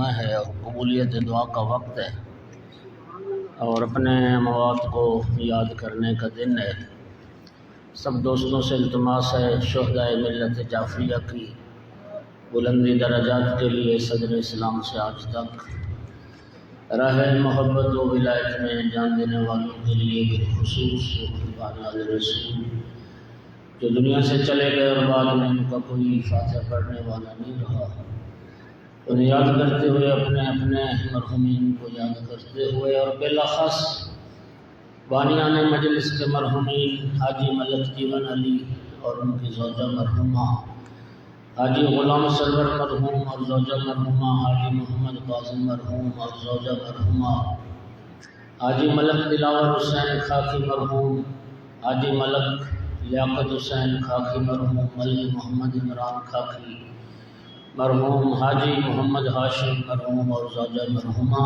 جمعہ ہے اور قبولیت دعا کا وقت ہے اور اپنے اموات کو یاد کرنے کا دن ہے۔ سب دوستوں سے التماس ہے شہدائے ملت جعفریہ کی بلندی درجات کے لیے صدر اسلام سے آج تک راہ محبت و ولایت میں جان دینے والوں کے لیے بالخصوص قربان علی رسول جو دنیا سے چلے گئے اور بعد میں ان کا کوئی فاتحہ پڑھنے والا نہیں رہا، انہیں یاد کرتے ہوئے اپنے مرحومین کو یاد کرتے ہوئے اور بالاخص بانیان مجلس کے مرحومین حاجی ملک جیون علی اور ان کی زوجہ مرحومہ حاجی غلام سرور مرحوم اور زوجہ مرحومہ حاجی محمد قاسم مرحوم اور زوجہ مرحومہ حاجی ملک دلاور حسین خاکی مرحوم حاجی ملک لیاقت حسین خاکی مرحوم ملک محمد عمران خاکی مرحوم حاجی محمد ہاشم مرحوم اور زوجہ مرحومہ،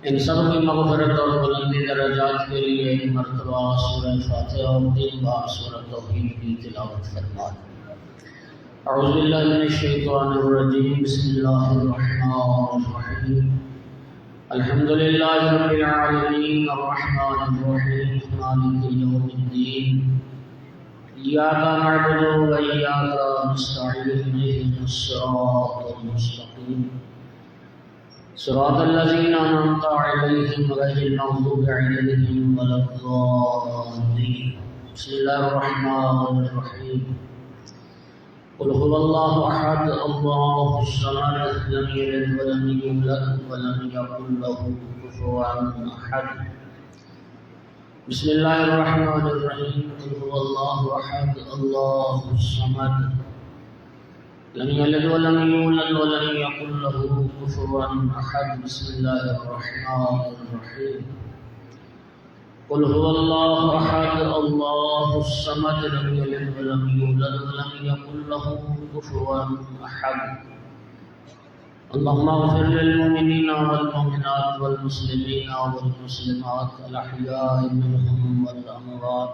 ان سب کی مغفرت اور بلندی درجات کے لیے ایک مرتبہ سورہ فاتحہ اور 3 بار سورہ توحید کی تلاوت فرمائیں۔ اعوذ باللہ من الشیطان الرجیم، بسم اللہ الرحمن الرحیم، الحمد للہ رب العالمین الرحمن الرحیم مالک یوم الدین، ایاک نعبد و ایاک نستعین، اہدنا الصراط المستقیم، صراط الذین انعمت علیہم غیر المغضوب علیہم ولا الضالین۔ بسم اللہ الرحمن الرحیم، قل هو الله احد الله الصمد لم يلد ولم يولد ولم يكن له كفوا احد۔ بسم اللہ الرحمن الرحیم، قل هو الله احد الله الصمد لم يلد ولم يولد ولم يكن له كفوا احد۔ بسم اللہ الرحمن الرحیم، قل هو الله احد الله الصمد لم يلد ولم يولد ولم يكن له كفوا احد۔ اللهم اغفر للمؤمنين والمؤمنات والمسلمين والمسلمات الاحياء منهم والاموات،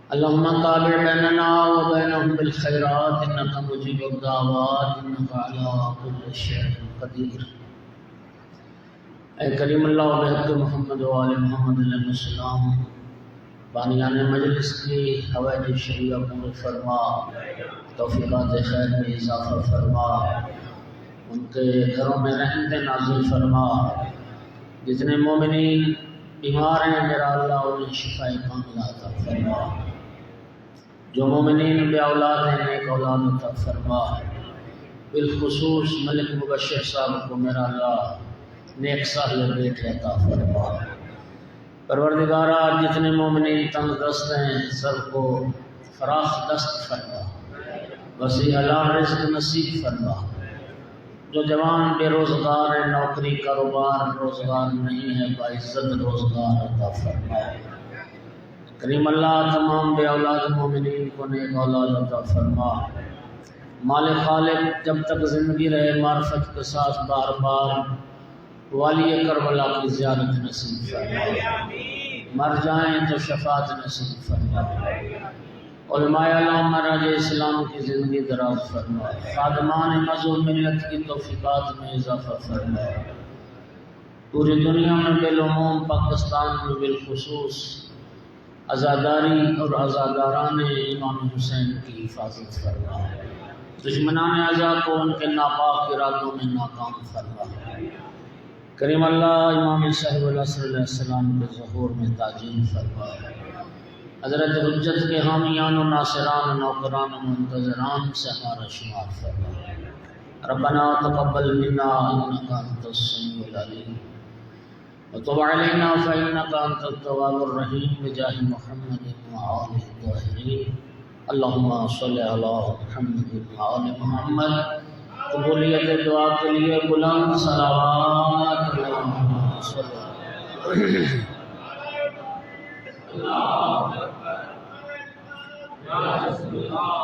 اللهم تابع بيننا وبينهم بالخيرات انك مجيب الدعوات انك على كل شيء قدير۔ اے کریم اللہ و بحق محمد و آل محمد علیہ السلام، بانیان مجلس کی حوائج شریعہ پورے فرما، توفیقات خیر میں اضافہ فرما، ان کے گھروں میں رحمت نازل فرما، جتنے مومنین بیمار ہیں میرا اللہ انہیں شفاء کاملہ عطا فرما، جو مومنین بے اولاد ہیں نیک اولاد عطا فرما، بالخصوص ملک مبشر صاحب کو میرا اللہ نیک صاحب بیٹے عطا فرما۔ پروردگارہ جتنے مومنین تنگ دست ہیں سب کو فراخ دست فرما، وسیع حلال رزق نصیب فرما، جو جوان بے روزگار ہیں نوکری کاروبار روزگار نہیں ہے باعزت روزگار عطا فرما۔ کریم اللہ تمام بے اولاد مومنین کو نیک اولاد عطا فرما۔ مالک خالق جب تک زندگی رہے معرفت کے ساتھ بار بار والی کربلا کی زیارت نصیب فرما، مر جائیں تو شفاعت نصیب فرما، علماء علام مراج اسلام کی زندگی دراز فرما، خادمان مظلوم ملت کی توفیقات میں اضافہ فرما، پوری دنیا میں بالعموم پاکستان میں بالخصوص عزاداری اور عزاداران امام حسین کی حفاظت فرما، دشمنان عزا کو ان کے ناپاک ارادوں میں ناکام فرما۔ کریم اللہ امام صاحب العصر علیہ السلام کے ظہور میں تعظیم فرما، حضرت حجت کے حامیان و ناصران نوکران و منتظران سے ہمارا شمار فرما۔ ربنا تقبل منا انک انت السمیع العلیم وتب علینا فانک انت التواب الرحیم بجاہ محمد وآلہ الطاہرین، اللہم صلی علی محمد وآل محمد۔ قبولیت دعا کے لیے بلند صلوات اللہم صلی اللہ یا رسول اللہ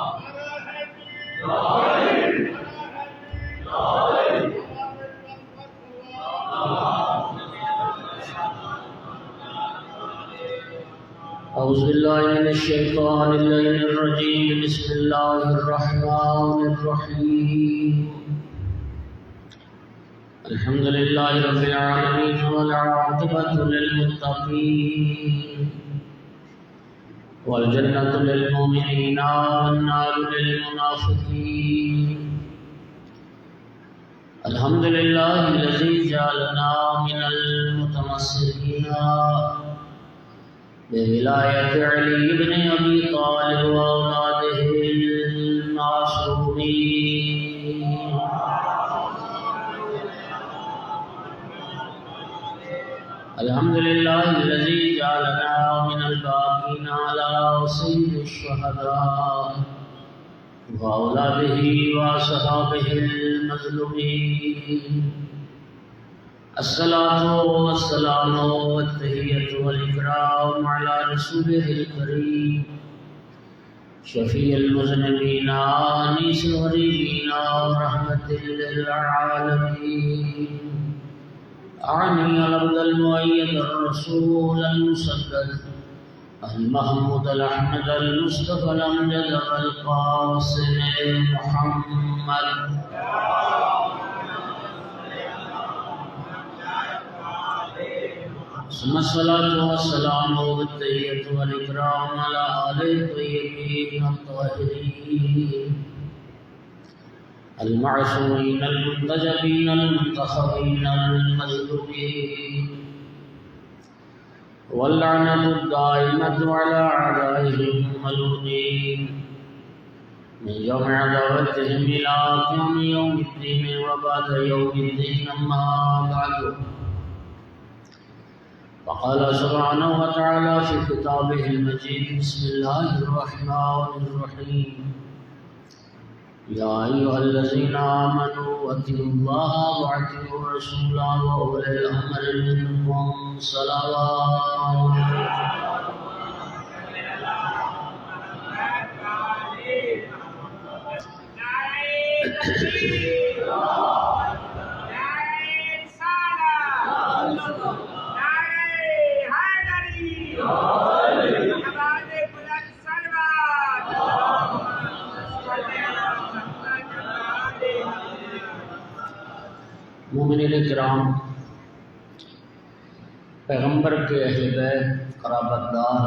اعوذ باللہ من الشیطان اللعین الرجیم، بسم اللہ الرحمن الرحیم۔ الحمد لله رب العالمين والعاقبة للمتقين والجنة للمؤمنين والنار للمنافقين. الحمد لله الذي جعلنا من المتمسكين بولاية علي بن أبي طالب وأولاده المعصومين. الحمد لله الذي جعلنا من الباقين على سيد الشهداء وأولاده وأصحابه المظلومين. الصلاة والسلام والتحية والإكرام على رسوله الكريم شفيع المذنبين أنيس الغريبين ورحمة للعالمين. أعني العبد المؤيد الرسول المسدد المحمود الأحمد المصطفى الأمجد القاسم محمد. ثم الصلاة والسلام والتحية والإكرام على آله الطيبين الطاهرين المعصومين المنتجبين المنتخبين المظلومين، واللعنة الدائمة على أعدائهم الملعونين من يوم عداوتهم إلى قيام يوم الدين وبعد يوم الدين. أما بعد، فقال سبحانه وتعالى في كتابه المجيد: بسم الله الرحمن الرحيم. يا أيها الذين آمنوا أطيعوا الله وأطيعوا الرسول وأولي الأمر منكم. صلوات مومنین کرام، پیغمبر کے اہل بیت قرابت دار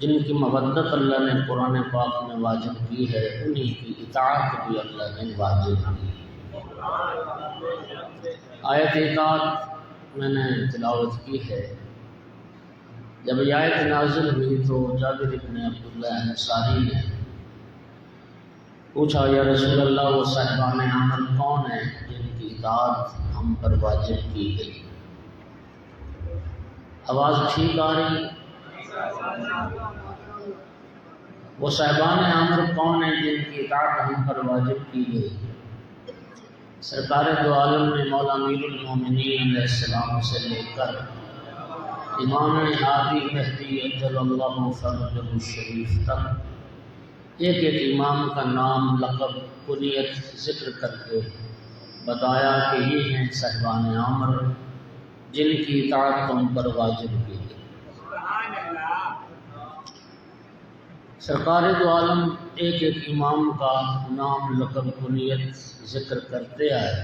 جن کی مودت اللہ نے قرآن پاک میں واجب کی ہے، انہی کی اطاعت بھی اللہ نے واجب کی. آیت اطاعت میں نے تلاوت کی ہے. جب یہ آیت نازل ہوئی تو جابر بن عبداللہ انصاری نے پوچھا: یا رسول اللہ، وہ صاحبان عمل کون ہیں جن کی اطاعت ہم پر واجب کی گئی؟ آواز ٹھیک آ رہی؟ وہ صاحبان عمل کون ہیں جن کی اطاعت ہم پر واجب کی گئی؟ سرکار دو عالم نے مولا امیر المومنین علیہ السلام سے لے کر امام ہادی مہدی اجل اللہ فرجہ الشریف تک ایک ایک امام کا نام، لقب، کنیت ذکر کر کے بتایا کہ یہ ہیں صاحبان عمر جن کی اطاعت تم پر واجب کی گئی. سرکار دو عالم ایک ایک امام کا نام، لقب، کنیت ذکر کرتے آئے.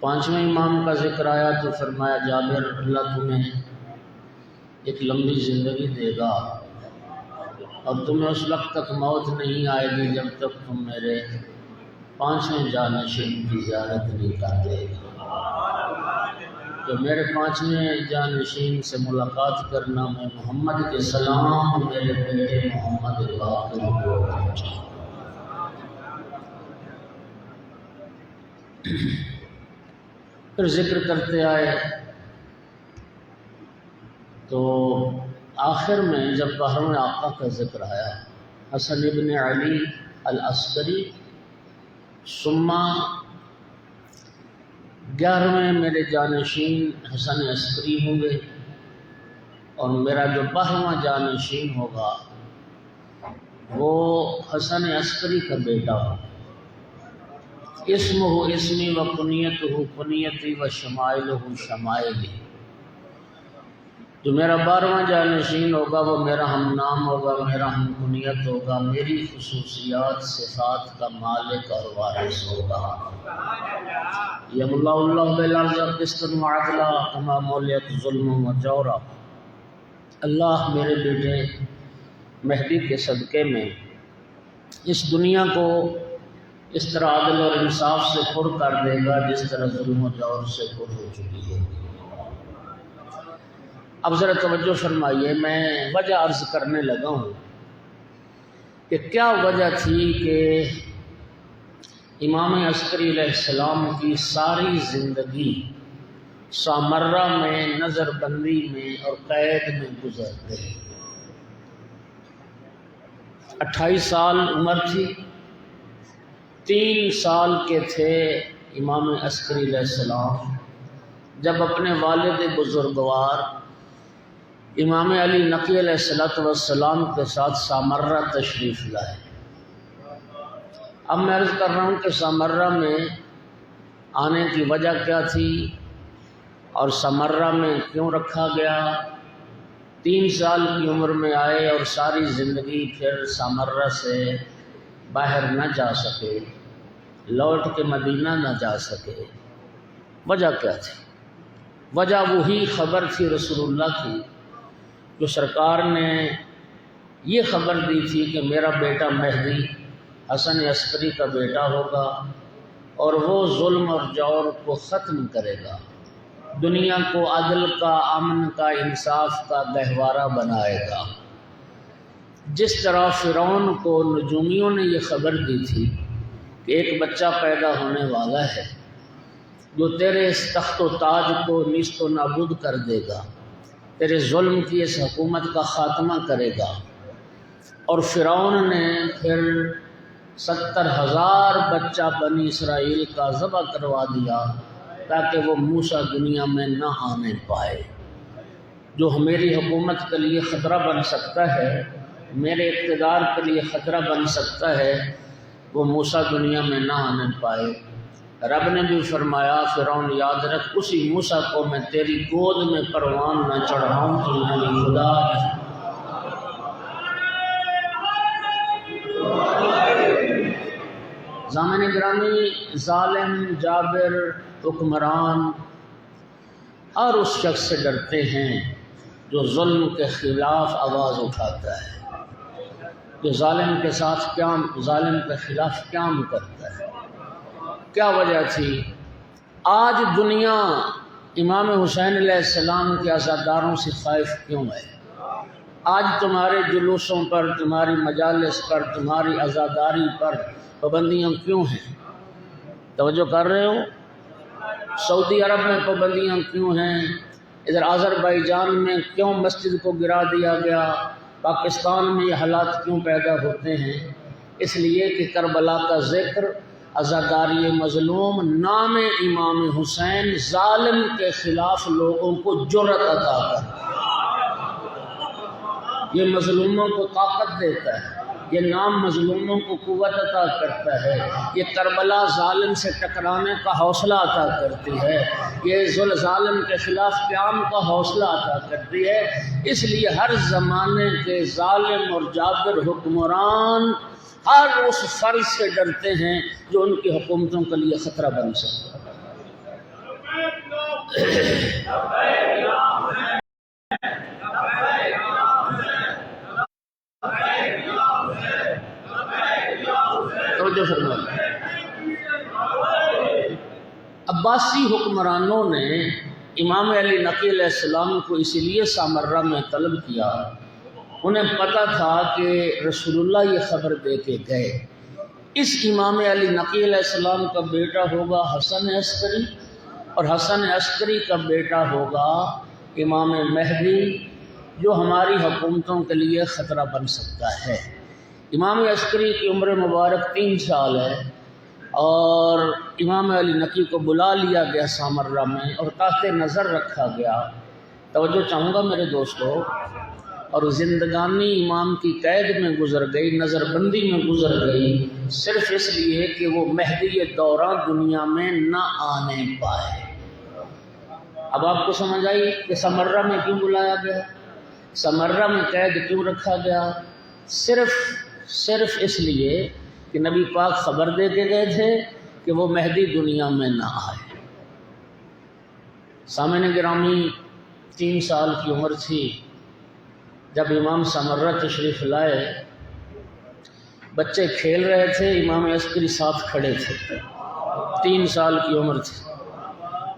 پانچویں امام کا ذکر آیا تو فرمایا: جابر، اللہ تمہیں ایک لمبی زندگی دے گا اور تمہیں اس وقت تک موت نہیں آئے گی جب تک تم میرے پانچویں جانشین کی زیارت نہیں کرتے. تو میرے پانچویں جانشین سے ملاقات کرنا، میں محمد کے سلام میرے بیٹے محمد باقر کو پہنچا. پھر ذکر کرتے آئے تو آخر میں جب 12ویں آقا کا ذکر آیا، حسن ابن علی العسکری، ثم 11ویں میرے جانشین حسن عسکری ہوں گے، اور میرا جو 12واں جانشین ہوگا وہ حسن عسکری کا بیٹا ہوگا. اسمہ اسمی و کنیتہ کنیتی و شمائلہ شمائلی. جو میرا 12واں جانشین ہوگا وہ میرا ہم نام ہوگا، میرا ہم کنیت ہوگا، میری خصوصیات صفات کا مالک اور وارث ہوگا۔ یملا اللہ بالارض قسط وعدلا کما مولیت ظلم و جورا۔ اللہ میرے بیٹے مہدی کے صدقے میں اس دنیا کو اس طرح عدل اور انصاف سے پر کر دے گا جس طرح ظلم و جور سے پر ہو چکی ہے۔ اب ذرا توجہ فرمائیے، میں وجہ عرض کرنے لگا ہوں کہ کیا وجہ تھی کہ امام عسکری علیہ السلام کی ساری زندگی سامرہ میں، نظر بندی میں اور قید میں گزر گئی۔ 28 سال عمر تھی، 3 سال کے تھے امام عسکری علیہ السلام جب اپنے والد بزرگوار امام علی نقی علیہ السلام کے ساتھ سامرہ تشریف لائے۔ اب میں عرض کر رہا ہوں کہ سامرہ میں آنے کی وجہ کیا تھی اور سامرہ میں کیوں رکھا گیا۔ 3 سال کی عمر میں آئے اور ساری زندگی پھر سامرہ سے باہر نہ جا سکے، لوٹ کے مدینہ نہ جا سکے۔ وجہ کیا تھی؟ وجہ وہی خبر تھی رسول اللہ کی جو سرکار نے یہ خبر دی تھی کہ میرا بیٹا مہدی حسن عسکری کا بیٹا ہوگا اور وہ ظلم اور جور کو ختم کرے گا، دنیا کو عدل کا، امن کا، انصاف کا گہوارہ بنائے گا۔ جس طرح فرعون کو نجومیوں نے یہ خبر دی تھی کہ ایک بچہ پیدا ہونے والا ہے جو تیرے اس تخت و تاج کو نیست و نابود کر دے گا، تیرے ظلم کی اس حکومت کا خاتمہ کرے گا، اور فرعون نے پھر 70,000 بچہ بنی اسرائیل کا ذبح کروا دیا تاکہ وہ موسیٰ دنیا میں نہ آنے پائے۔ جو میری حکومت کے لیے خطرہ بن سکتا ہے، میرے اقتدار کے لیے خطرہ بن سکتا ہے، وہ موسیٰ دنیا میں نہ آنے پائے۔ رب نے بھی فرمایا فرعون یاد رکھ، اسی موسیٰ کو میں تیری گود میں پروان نہ چڑھاؤں تو میں خدا۔ ضامن گرامی، ظالم، جابر، حکمران اور اس شخص سے ڈرتے ہیں جو ظلم کے خلاف آواز اٹھاتا ہے، جو ظالم کے خلاف قیام کرتا ہے۔ کیا وجہ تھی؟ آج دنیا امام حسین علیہ السلام کے عزاداروں سے خائف کیوں ہے؟ آج تمہارے جلوسوں پر، تمہاری مجالس پر، تمہاری عزاداری پر پابندیاں کیوں ہیں؟ توجہ کر رہے ہو؟ سعودی عرب میں پابندیاں کیوں ہیں؟ ادھر آذربائیجان میں کیوں مسجد کو گرا دیا گیا؟ پاکستان میں یہ حالات کیوں پیدا ہوتے ہیں؟ اس لیے کہ کربلا کا ذکر، عزاداری مظلوم، نام امام حسین ظالم کے خلاف لوگوں کو جرأت عطا کرتا ہے، یہ مظلوموں کو طاقت دیتا ہے، یہ نام مظلوموں کو قوت عطا کرتا ہے، یہ کربلا ظالم سے ٹکرانے کا حوصلہ عطا کرتی ہے، یہ ظالم کے خلاف قیام کا حوصلہ عطا کرتی ہے۔ اس لیے ہر زمانے کے ظالم اور جابر حکمران ہر اس فرد سے ڈرتے ہیں جو ان کی حکومتوں کے لیے خطرہ بن سکتا ہے۔ عباسی حکمرانوں نے امام علی نقی علیہ السلام کو اسی لیے سامرہ میں طلب کیا، انہیں پتہ تھا کہ رسول اللہ یہ خبر دے کے گئے اس امام علی نقی علیہ السلام کا بیٹا ہوگا حسن عسکری، اور حسن عسکری کا بیٹا ہوگا امام مہدی جو ہماری حکومتوں کے لیے خطرہ بن سکتا ہے۔ امام عسکری کی عمر مبارک 3 سال ہے اور امام علی نقی کو بلا لیا گیا سامرہ میں اور تحت نظر رکھا گیا۔ توجہ چاہوں گا میرے دوستو، اور زندگانی امام کی قید میں گزر گئی، نظر بندی میں گزر گئی، صرف اس لیے کہ وہ مہدی دورہ دنیا میں نہ آنے پائے۔ اب آپ کو سمجھ آئی کہ سمرہ میں کیوں بلایا گیا، سمرہ میں قید کیوں رکھا گیا؟ صرف اس لیے کہ نبی پاک خبر دے کے گئے تھے کہ وہ مہدی دنیا میں نہ آئے۔ سامعین گرامی، 3 سال کی عمر تھی جب امام سمرہ تشریف لائے، بچے کھیل رہے تھے، امام عسکری ساتھ کھڑے تھے، 3 سال کی عمر تھی۔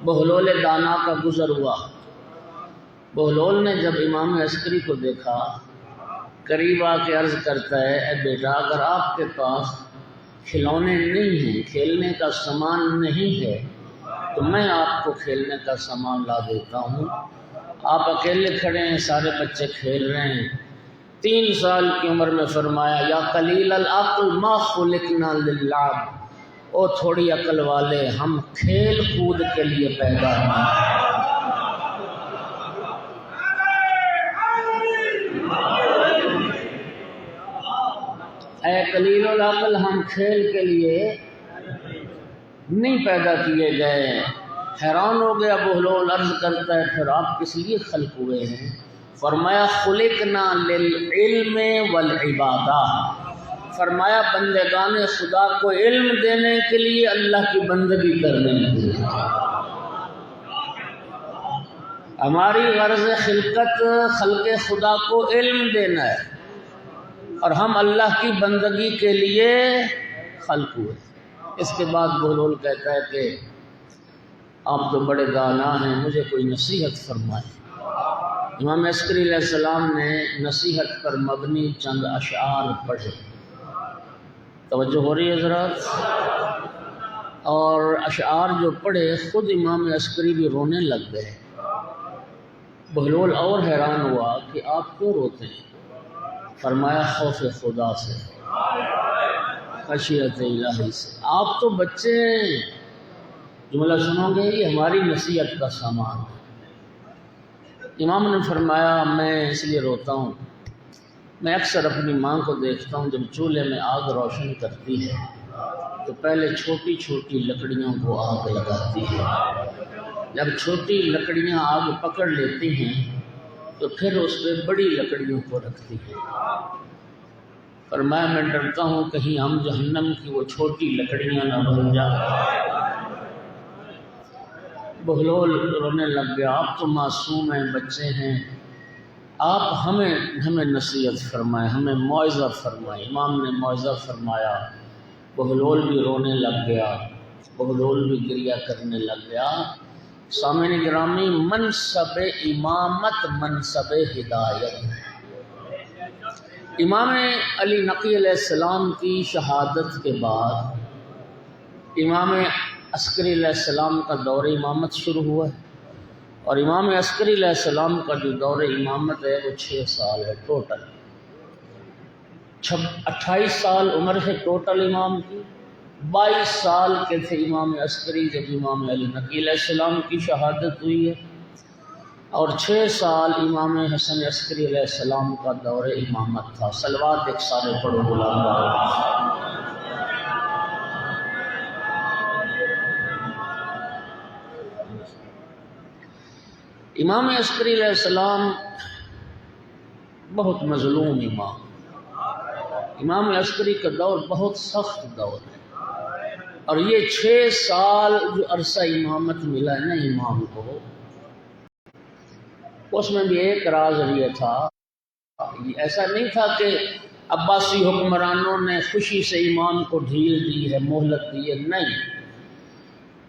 بہلول دانا کا گزر ہوا، بہلول نے جب امام عسکری کو دیکھا، قریب آ کے عرض کرتا ہے، اے بیٹا، اگر آپ کے پاس کھلونے نہیں ہیں، کھیلنے کا سامان نہیں ہے، تو میں آپ کو کھیلنے کا سامان لا دیتا ہوں۔ آپ اکیلے کھڑے ہیں، سارے بچے کھیل رہے ہیں۔ 3 سال کی عمر میں فرمایا، یا قلیل العقل ما خلقنا للعب، او تھوڑی عقل والے، ہم کھیل کود کے لیے پیدا ہیں۔ اے قلیل العقل، ہم کھیل کے لیے نہیں پیدا کیے گئے۔ حیران ہو گیا بہلول، عرض کرتا ہے، پھر آپ کس لیے خلق ہوئے ہیں؟ فرمایا خلقنا للعلم والعبادہ، فرمایا بندگان خدا کو علم دینے کے لیے، اللہ کی بندگی کرنے کے لیے۔ ہماری غرض خلقت خلق خدا کو علم دینا ہے، اور ہم اللہ کی بندگی کے لیے خلق ہوئے۔ اس کے بعد بہلول کہتا ہے کہ آپ تو بڑے دانا ہیں، مجھے کوئی نصیحت فرمائے۔ امام عسکری علیہ السلام نے نصیحت پر مبنی چند اشعار پڑھے، توجہ ہو رہی ہے حضرات؟ اور اشعار جو پڑھے، خود امام عسکری بھی رونے لگ گئے۔ بہلول اور حیران ہوا کہ آپ کیوں روتے ہیں؟ فرمایا خوف خدا سے، خشیت الہی سے۔ آپ تو بچے ہیں، جملہ سنو گے، یہ ہماری نصیحت کا سامان ہے۔ امام نے فرمایا، میں اس لیے روتا ہوں، میں اکثر اپنی ماں کو دیکھتا ہوں جب چولہے میں آگ روشن کرتی ہے تو پہلے چھوٹی چھوٹی لکڑیوں کو آگ لگاتی ہے، جب چھوٹی لکڑیاں آگ پکڑ لیتی ہیں تو پھر اس پہ بڑی لکڑیوں کو رکھتی ہے۔ فرمایا میں ڈرتا ہوں کہیں ہم جہنم کی وہ چھوٹی لکڑیاں نہ بن جائیں۔ بہلول رونے لگ گیا، آپ تو معصوم ہیں، بچے ہیں، آپ ہمیں نصیحت فرمائیں، ہمیں موعظہ فرمائیں۔ امام نے موعظہ فرمایا، بہلول بھی رونے لگ گیا، بہلول بھی گریہ کرنے لگ گیا۔ سامعین گرامی، منصب امامت منصب ہدایت ہے۔ امام علی نقی علیہ السلام کی شہادت کے بعد امام عسکری علیہ السلام کا دور امامت شروع ہوا ہے، اور امام عسکری علیہ السلام کا جو دور امامت ہے وہ 6 سال ہے ٹوٹل۔ 28 سال عمر ہے ٹوٹل امام کی، 22 سال کے تھے امام عسکری جب امام علی نقی علیہ السلام کی شہادت ہوئی ہے، اور 6 سال امام حسن عسکری علیہ السلام کا دور امامت تھا۔ صلوات ایک سارے پڑھو غلام اللہ۔ امام عسکری علیہ السلام بہت مظلوم امام عسکری کا دور بہت سخت دور ہے، اور یہ 6 سال جو عرصہ امامت ملا ہے نا امام کو، اس میں بھی ایک راز یہ تھا، ایسا نہیں تھا کہ عباسی حکمرانوں نے خوشی سے امام کو ڈھیل دی ہے، مہلت دی ہے، نہیں۔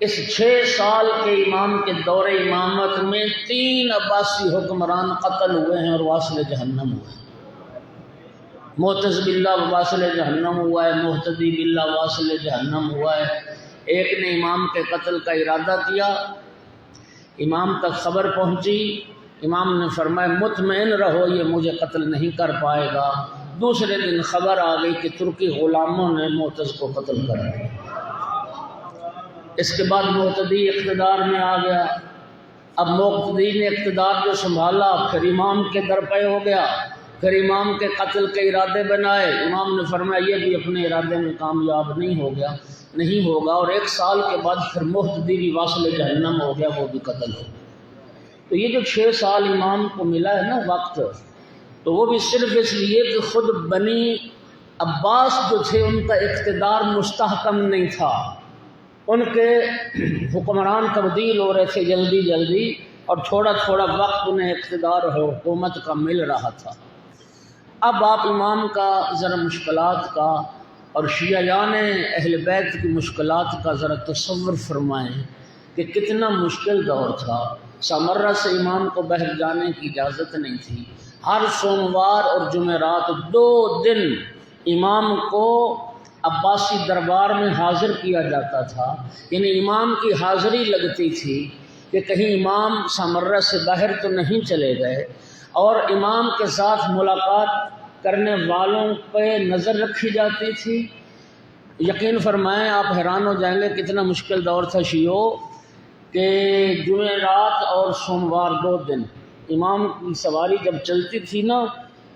اس 6 سال کے امام کے دور امامت میں 3 عباسی حکمران قتل ہوئے ہیں اور واصل جہنم ہوئے ہیں۔ معتز باللہ واصل جہنم ہوا ہے، محتدی باللہ واصل جہنم ہوا ہے۔ ایک نے امام کے قتل کا ارادہ کیا، امام تک خبر پہنچی، امام نے فرمایا مطمئن رہو یہ مجھے قتل نہیں کر پائے گا۔ دوسرے دن خبر آ گئی کہ ترکی غلاموں نے معتز کو قتل کر دیا۔ اس کے بعد محتدی اقتدار میں آ گیا۔ اب محتدی نے اقتدار جو سنبھالا، پھر امام کے در پہ ہو گیا، پھر امام کے قتل کے ارادے بنائے۔ امام نے فرمایا یہ بھی اپنے ارادے میں کامیاب نہیں ہوگا، اور 1 سال کے بعد پھر محتدی بھی واصل جہنم ہو گیا، وہ بھی قتل ہو گیا۔ تو یہ جو 6 سال امام کو ملا ہے نا وقت، تو وہ بھی صرف اس لیے کہ خود بنی عباس جو تھے ان کا اقتدار مستحکم نہیں تھا، ان کے حکمران تبدیل ہو رہے تھے جلدی جلدی، اور تھوڑا تھوڑا وقت انہیں اقتدار اور حکومت کا مل رہا تھا۔ اب آپ امام کا ذرا مشکلات کا اور شیعیان اہل بیت کی مشکلات کا ذرا تصور فرمائیں کہ کتنا مشکل دور تھا۔ سامرہ سے امام کو بحر جانے کی اجازت نہیں تھی، ہر سوموار اور جمعرات 2 دن امام کو عباسی دربار میں حاضر کیا جاتا تھا، یعنی امام کی حاضری لگتی تھی کہ کہیں امام سامرہ سے باہر تو نہیں چلے گئے، اور امام کے ساتھ ملاقات کرنے والوں پہ نظر رکھی جاتی تھی۔ یقین فرمائیں آپ حیران ہو جائیں گے کتنا مشکل دور تھا شیعوں، کہ جمعرات اور سوموار 2 دن امام کی سواری جب چلتی تھی نا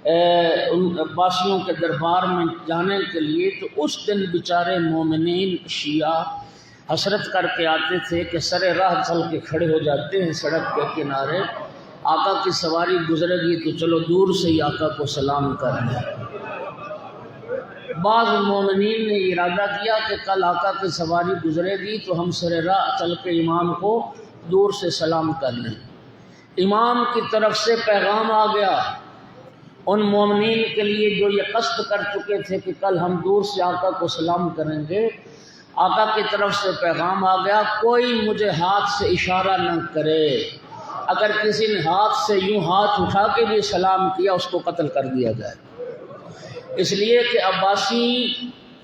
ان عباسیوں کے دربار میں جانے کے لیے، تو اس دن بیچارے مومنین شیعہ حسرت کر کے آتے تھے کہ سر راہ چل کے کھڑے ہو جاتے ہیں سڑک کے کنارے، آقا کی سواری گزرے گی تو چلو دور سے ہی آقا کو سلام کر دیں۔ بعض مومنین نے ارادہ کیا کہ کل آقا کی سواری گزرے گی تو ہم سر راہ چل کے امام کو دور سے سلام کر لیں۔ امام کی طرف سے پیغام آ گیا ان مومنین کے لیے جو یہ قصد کر چکے تھے کہ کل ہم دور سے آقا کو سلام کریں گے، آقا کی طرف سے پیغام آ گیا کوئی مجھے ہاتھ سے اشارہ نہ کرے، اگر کسی نے ہاتھ سے یوں ہاتھ اٹھا کے بھی سلام کیا اس کو قتل کر دیا جائے۔ اس لیے کہ عباسی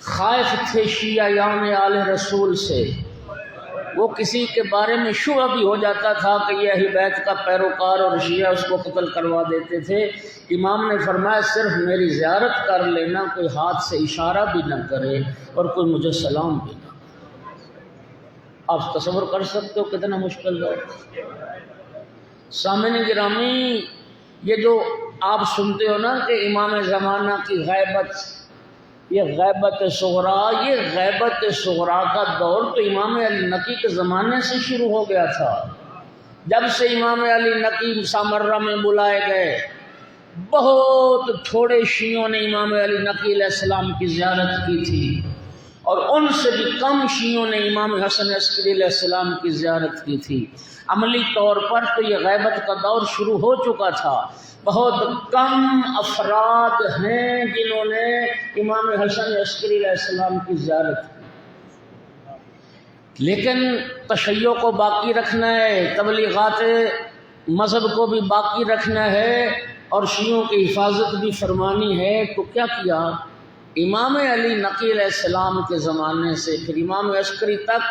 خائف تھے شیعیان آل رسول سے، وہ کسی کے بارے میں شبہ بھی ہو جاتا تھا کہ یہ اہل بیت کا پیروکار اور شیعہ اس کو قتل کروا دیتے تھے۔ امام نے فرمایا صرف میری زیارت کر لینا، کوئی ہاتھ سے اشارہ بھی نہ کرے اور کوئی مجھے سلام بھی نہ۔ آپ تصور کر سکتے ہو کتنا مشکل دور۔ سامعین گرامی، یہ جو آپ سنتے ہو نا کہ امام زمانہ کی غیبت، یہ غیبت صغریٰ، یہ غیبت صغریٰ کا دور تو امام علی نقی کے زمانے سے شروع ہو گیا تھا۔ جب سے امام علی نقی سامرہ میں بلائے گئے، بہت تھوڑے شیعوں نے امام علی نقی علیہ السلام کی زیارت کی تھی، اور ان سے بھی کم شیعوں نے امام حسن عسکری علیہ السلام کی زیارت کی تھی۔ عملی طور پر تو یہ غیبت کا دور شروع ہو چکا تھا، بہت کم افراد ہیں جنہوں نے امام حسن عسکری علیہ السلام کی زیارت کی، لیکن تشیع کو باقی رکھنا ہے، تبلیغات مذہب کو بھی باقی رکھنا ہے، اور شیعوں کی حفاظت بھی فرمانی ہے۔ تو کیا کیا؟ امام علی نقی علیہ السلام کے زمانے سے پھر امام عسکری تک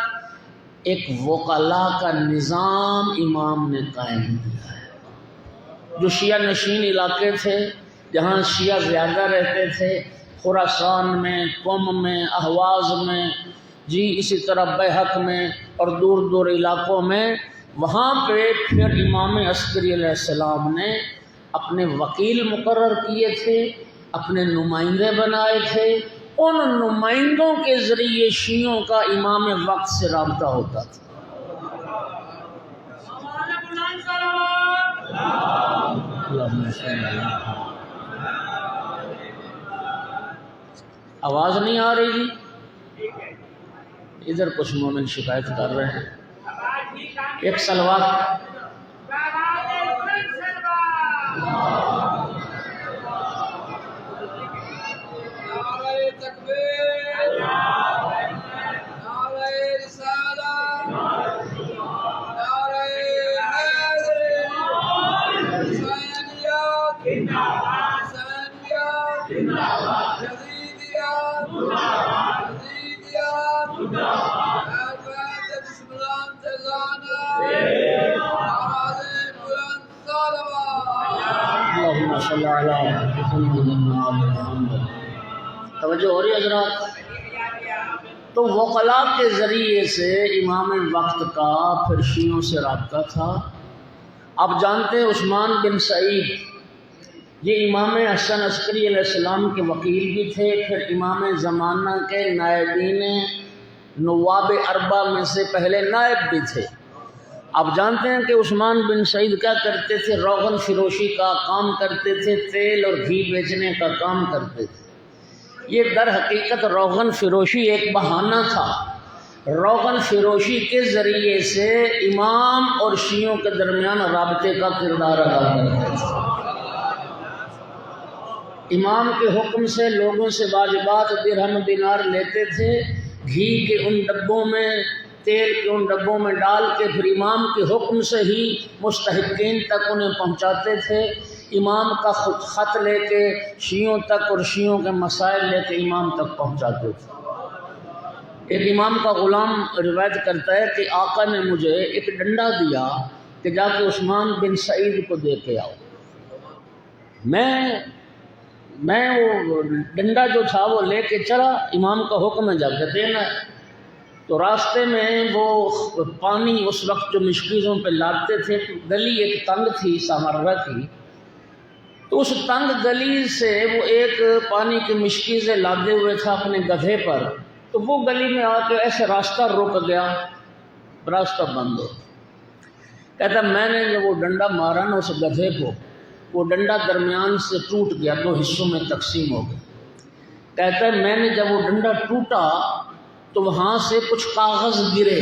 ایک وکلا کا نظام امام نے قائم کیا ہے۔ جو شیعہ نشین علاقے تھے، جہاں شیعہ زیادہ رہتے تھے، خراسان میں، قم میں، اہواز میں، جی اسی طرح بیہق میں اور دور دور علاقوں میں، وہاں پہ پھر امام عسکری علیہ السلام نے اپنے وکیل مقرر کیے تھے، اپنے نمائندے بنائے تھے، ان نمائندوں کے ذریعے شیعوں کا امام وقت سے رابطہ ہوتا تھا۔ آواز نہیں آ رہی جی؟ ادھر کچھ مومن شکایت کر رہے ہیں۔ ایک سلوات توجہ ہو رہی حضرات؟ تو وکلاء کے ذریعے سے امام وقت کا پھر شیعوں سے رابطہ تھا۔ آپ جانتے ہیں عثمان بن سعید یہ امام حسن عسکری علیہ السلام کے وکیل بھی تھے، پھر امام زمانہ کے نائبین نواب اربع میں سے پہلے نائب بھی تھے۔ آپ جانتے ہیں کہ عثمان بن سعید کیا کرتے تھے؟ روغن فروشی کا کام کرتے تھے، تیل اور گھی بیچنے کا کام کرتے تھے۔ یہ در حقیقت روغن فروشی ایک بہانہ تھا۔ روغن فروشی کے ذریعے سے امام اور شیعوں کے درمیان رابطے کا کردار ادا کرتے تھے۔ امام کے حکم سے لوگوں سے واجبات درہم دینار لیتے تھے، گھی کے ان ڈبوں میں، تیل کے ان ڈبوں میں ڈال کے پھر امام کے حکم سے ہی مستحقین تک انہیں پہنچاتے تھے۔ امام کا خط لے کے شیعوں تک اور شیعوں کے مسائل لے کے امام تک پہنچاتے تھے۔ ایک امام کا غلام روایت کرتا ہے کہ آقا نے مجھے ایک ڈنڈا دیا کہ جا کے عثمان بن سعید کو دے کے آؤ۔ میں وہ ڈنڈا جو تھا وہ لے کے چلا، امام کا حکم ہے جا کے دینا ہے۔ تو راستے میں وہ پانی اس وقت جو مشکیزوں پہ لاتے تھے، گلی ایک تنگ تھی سامرہ کی، تو اس تنگ گلی سے وہ ایک پانی کی مشکیزیں لادے ہوئے تھا اپنے گدھے پر، تو وہ گلی میں آ کے ایسے راستہ رک گیا، راستہ بند ہو۔ کہتا میں نے جب وہ ڈنڈا مارا نا اس گدھے کو، وہ ڈنڈا درمیان سے ٹوٹ گیا، 2 حصوں میں تقسیم ہو گیا۔ کہتا ہے میں نے جب وہ ڈنڈا ٹوٹا تو وہاں سے کچھ کاغذ گرے،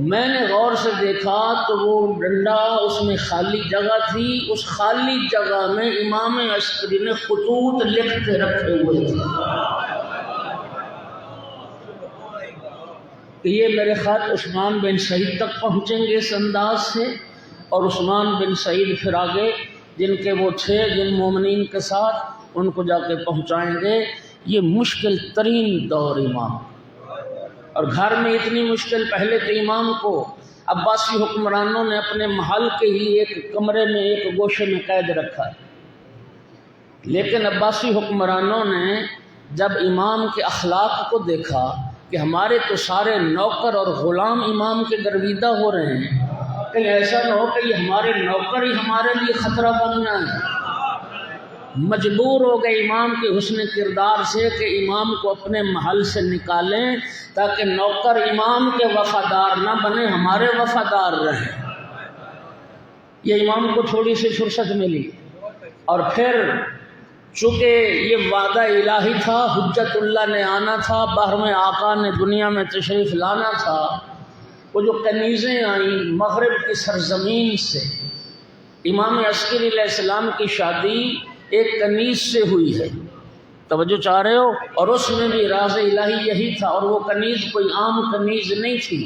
میں نے غور سے دیکھا تو وہ ڈنڈا اس میں خالی جگہ تھی، اس خالی جگہ میں امام عسکری نے خطوط لکھ کے رکھے ہوئے تھے کہ یہ میرے خط عثمان بن سعید تک پہنچیں گے اس انداز سے، اور عثمان بن سعید پھر آگے جن کے وہ تھے جن مومنین کے ساتھ ان کو جا کے پہنچائیں گے۔ یہ مشکل ترین دور امام، اور گھر میں اتنی مشکل پہلے تو امام کو عباسی حکمرانوں نے اپنے محل کے ہی ایک کمرے میں ایک گوشے میں قید رکھا ہے، لیکن عباسی حکمرانوں نے جب امام کے اخلاق کو دیکھا کہ ہمارے تو سارے نوکر اور غلام امام کے گرویدہ ہو رہے ہیں، کہیں ایسا نہ ہو کہ یہ ہمارے نوکر ہی ہمارے لیے خطرہ بن جائیں، مجبور ہو گئے امام کے حسن کردار سے کہ امام کو اپنے محل سے نکالیں تاکہ نوکر امام کے وفادار نہ بنے، ہمارے وفادار رہیں۔ یہ امام کو تھوڑی سی فرصت ملی، اور پھر چونکہ یہ وعدہ الہی تھا، حجت اللہ نے آنا تھا، بحر آقا نے دنیا میں تشریف لانا تھا، وہ جو کنیزیں آئیں مغرب کی سرزمین سے، امام عسکری علیہ السلام کی شادی ایک کنیز سے ہوئی ہے، توجہ چاہ رہے ہو، اور اس میں بھی راز الہی یہی تھا، اور وہ کنیز کوئی عام کنیز نہیں تھی۔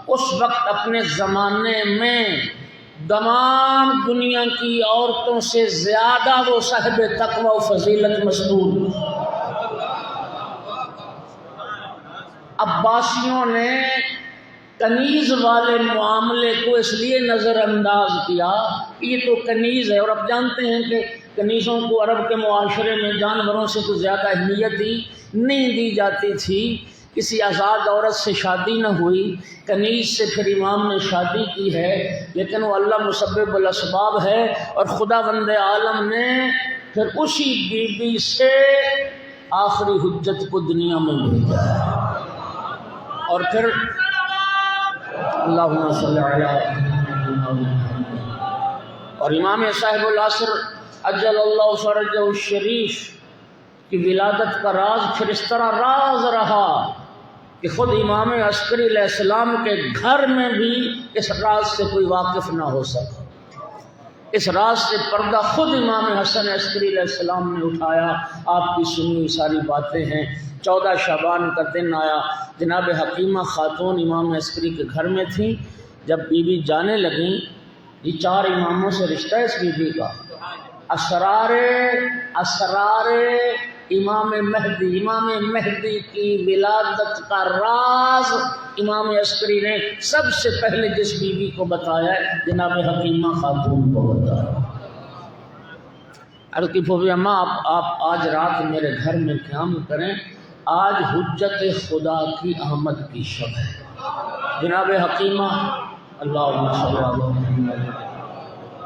اس وقت اپنے زمانے میں تمام دنیا کی عورتوں سے زیادہ وہ صاحب تقوی و فضیلت مسعود۔ عباسیوں نے کنیز والے معاملے کو اس لیے نظر انداز کیا کہ یہ تو کنیز ہے، اور اب جانتے ہیں کہ کنیزوں کو عرب کے معاشرے میں جانوروں سے تو زیادہ اہمیت ہی نہیں دی جاتی تھی۔ کسی آزاد عورت سے شادی نہ ہوئی، کنیز سے پھر امام نے شادی کی ہے، لیکن وہ اللہ مسبب الاسباب ہے، اور خدا بند عالم نے پھر اسی بی بی سے آخری حجت کو دنیا میں بھیجا ہے۔ اور پھر اللہم صلی علی محمد، اور امام صاحب العصر اجل اللہ فرجہ الشریف کی ولادت کا راز پھر اس طرح راز رہا کہ خود امام عسکری علیہ السلام کے گھر میں بھی اس راز سے کوئی واقف نہ ہو سکا۔ اس راز سے پردہ خود امام حسن عسکری علیہ السلام نے اٹھایا، آپ کی سنی ساری باتیں ہیں۔ 14 شعبان کا دن آیا، جناب حکیمہ خاتون امام عسکری کے گھر میں تھیں، جب بی بی جانے لگیں، یہ 4 اماموں سے رشتہ ہے اس بی بی کا، اسرار امام مہدی کی ولادت کا راز امام عسکری نے سب سے پہلے جس بی بی کو بتایا ہے جناب حکیمہ خاتون کو بتایا۔ عرض کی پھوپھی اماں آپ آج رات میرے گھر میں قیام کریں، آج حجت خدا کی آمد کی شب ہے۔ جناب حکیمہ اللہم صلی اللہ علیہ وسلم،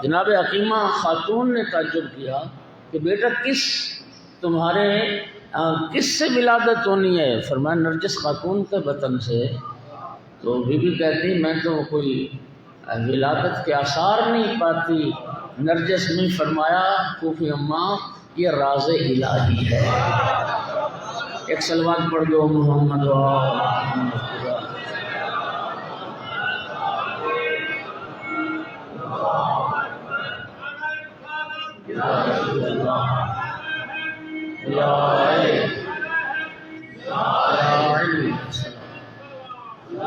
جناب حکیمہ خاتون نے تعجب کیا کہ بیٹا کس سے ولادت ہونی ہے؟ فرمایا نرجس خاتون کے وطن سے، تو بی بی کہتی میں تو کوئی ولادت کے آثار نہیں پاتی۔ نرجس نے فرمایا پھوپھی اماں یہ راز الہی ہے۔ ایک صلوات پڑھ دو محمد و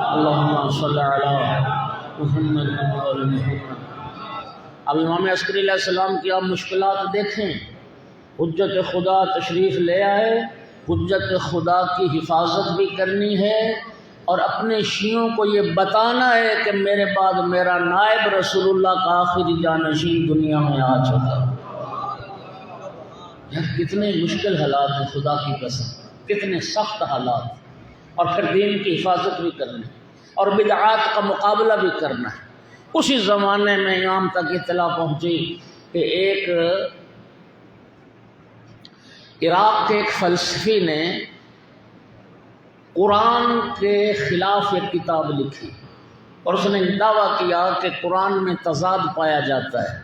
اللہم صلی علی محمد و آل محمد۔ اب امام عسکری علیہ السلام کی آپ مشکلات دیکھیں۔ حجت خدا تشریف لے آئے، حجت خدا کی حفاظت بھی کرنی ہے اور اپنے شیعوں کو یہ بتانا ہے کہ میرے بعد میرا نائب رسول اللہ کا آخری جانشین دنیا میں آ چکا۔ کتنے مشکل حالات ہیں، خدا کی قسم کتنے سخت حالات، اور پھر دین کی حفاظت بھی کرنی اور بدعات کا مقابلہ بھی کرنا ہے۔ اسی زمانے میں امام تک اطلاع پہنچی کہ ایک عراق کے ایک فلسفی نے قرآن کے خلاف ایک کتاب لکھی اور اس نے دعویٰ کیا کہ قرآن میں تضاد پایا جاتا ہے،